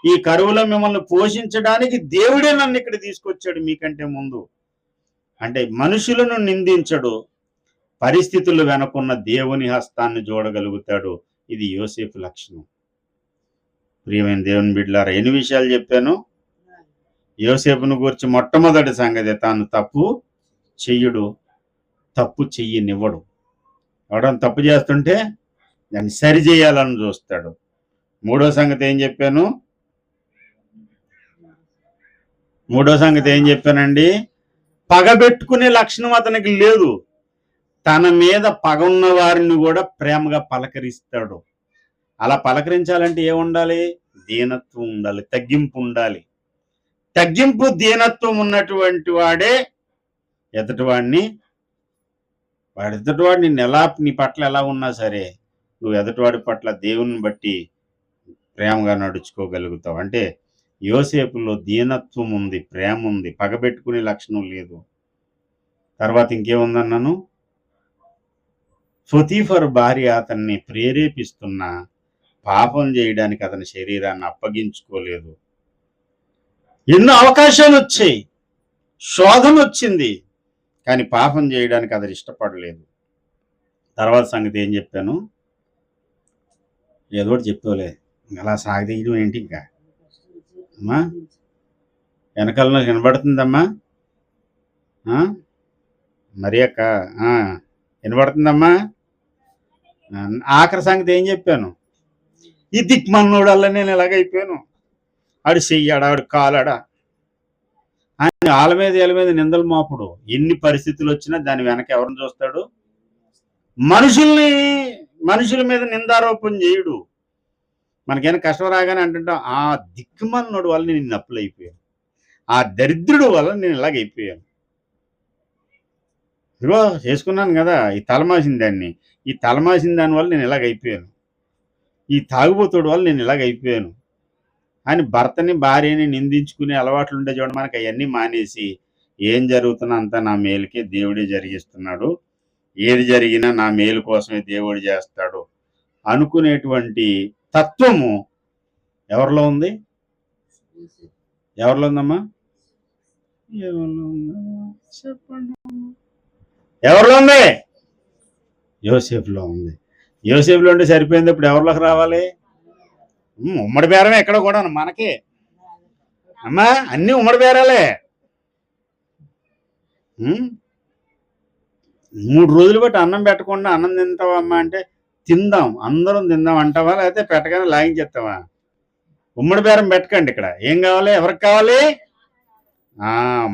ఈ కరువులో మిమ్మల్ని పోషించడానికి దేవుడే నన్ను ఇక్కడ తీసుకొచ్చాడు మీకంటే ముందు. అంటే మనుషులను నిందించడు, పరిస్థితులు వెనకున్న దేవుని హస్తాన్ని చూడగలుగుతాడు. ఇది యోసేపు లక్షణం. ప్రియమైన దేవుని బిడ్డలారా, ఎన్ని విషయాలు చెప్పాను. యోసేపును గురించి మొట్టమొదటి సంగతి, తాను తప్పు చెయ్యడు, తప్పు చెయ్యనివ్వడు. ఎవడన్నా తప్పు చేస్తుంటే దాన్ని సరి చేయాలని చూస్తాడు. మూడో సంగతి ఏం చెప్పానండి, పగబెట్టుకునే లక్షణం అతనికి లేదు. తన మీద పగ ఉన్న వారిని కూడా ప్రేమగా పలకరిస్తాడు. అలా పలకరించాలంటే ఏముండాలి? దీనత్వం ఉండాలి, తగ్గింపు ఉండాలి. తగ్గింపు, దీనత్వం ఉన్నటువంటి వాడే ఎదుటివాడిని నిన్ను నీ పట్ల ఎలా ఉన్నా సరే నువ్వు ఎదుటివాడి పట్ల దేవుని బట్టి ప్రేమగా నడుచుకోగలుగుతావు. అంటే యోసేపులో దీనత్వం ఉంది, ప్రేమ ఉంది, పగబెట్టుకునే లక్షణం లేదు. తర్వాత ఇంకేముందన్నాను? పొతీఫరు భార్య అతన్ని ప్రేరేపిస్తున్న పాపం చేయడానికి అతని శరీరాన్ని అప్పగించుకోలేదు. ఎన్నో అవకాశాలు వచ్చాయి, శోధన వచ్చింది, కానీ పాపం చేయడానికి అతను ఇష్టపడలేదు. తర్వాత సంగతి ఏం చెప్పాను? ఏదో ఒకటి చెప్పేలే, అలా సాగదీయడం ఏంటి? ఇంకా అమ్మా వెనకాల నాకు వినబడుతుందమ్మా, మరి అక్క వినబడుతుందమ్మా. ఆఖరి సంగతి ఏం చెప్పాను? ఈ దిక్మన్నోడల్లా నేను ఎలాగైపోయాను, ఆడు చెయ్యాడా, ఆడు కాలాడా అని వాళ్ళ మీద నిందలు మోపుడు. ఎన్ని పరిస్థితులు వచ్చినా దాని వెనక ఎవరిని చూస్తాడు? మనుషుల మీద నిందారోపణ చేయుడు. మనకైనా కష్టం రాగానే అంటుంటాం, ఆ దిక్కుమన్నోడు వల్ల నేను నప్పులు అయిపోయాను, ఆ దరిద్రుడు వల్ల నేను ఇలాగైపోయాను. ఇదిగో చేసుకున్నాను కదా ఈ తలమాసిన దాన్ని, ఈ తలమాసిన దాని వల్ల నేను ఇలాగైపోయాను, ఈ తాగుబోతుడు వల్ల నేను ఇలాగైపోయాను అని భర్తని భార్యని నిందించుకునే అలవాట్లు ఉండే చూడండి. మనకి అవన్నీ మానేసి ఏం జరుగుతున్నా అంతా నా మేలుకే దేవుడే జరిగిస్తున్నాడు, ఏది జరిగినా నా మేలు కోసమే దేవుడు చేస్తాడు అనుకునేటువంటి తత్వము ఎవరిలో ఉంది? ఎవరిలో ఉందమ్మా? చెప్పండి. ఎవరిలో ఉంది? యోసేపులో ఉంది. యోసేపులో ఉంటే సరిపోయింది. ఇప్పుడు ఎవరిలోకి రావాలి? ఉమ్మడి బేరమే ఎక్కడ కూడా మనకి అమ్మా, అన్ని ఉమ్మడి బేరాలే. 3 రోజులు బట్టి అన్నం పెట్టకుండా అన్నం తింటావా అమ్మా అంటే తిందాం, అందరం తిందాం అంటావా, లేకపోతే పెట్టగానే లాగించేస్తావా? ఉమ్మడి బేరం పెట్టకండి. ఇక్కడ ఏం కావాలి? ఎవరికి కావాలి?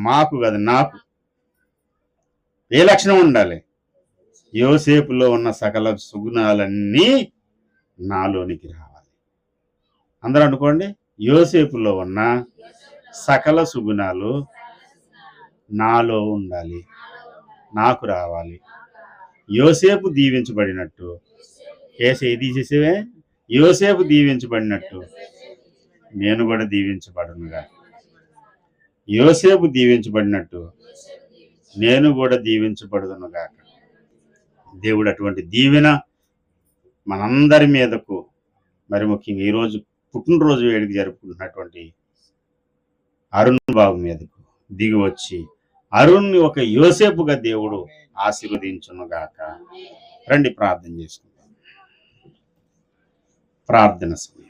మాకు కాదు, నాకు. ఏ లక్షణం ఉండాలి? యోసేపులో ఉన్న సకల సుగుణాలన్నీ నాలోనికి రావాలి. అందరూ అనుకోండి, యోసేపులో ఉన్న సకల సుగుణాలు నాలో ఉండాలి, నాకు రావాలి. యోసేపు దీవించబడినట్టు, తీసేసేవే, యోసేపు దీవించబడినట్టు నేను కూడా దీవించబడునుగా. యోసేపు దీవించబడినట్టు నేను కూడా దీవించబడుదునుగా. దేవుడు అటువంటి దీవెన మనందరి మీదకు, మరి ముఖ్యంగా ఈరోజు పుట్టినరోజు వేడుక జరుపుకుంటున్నటువంటి అరుణ్ బాబు మీదకు దిగి వచ్చి అరుణ్ని ఒక యోసేపుగా దేవుడు ఆశీర్వదించునుగాక. రండి ప్రార్థన చేసుకుందాం. ప్రార్థన సమయం.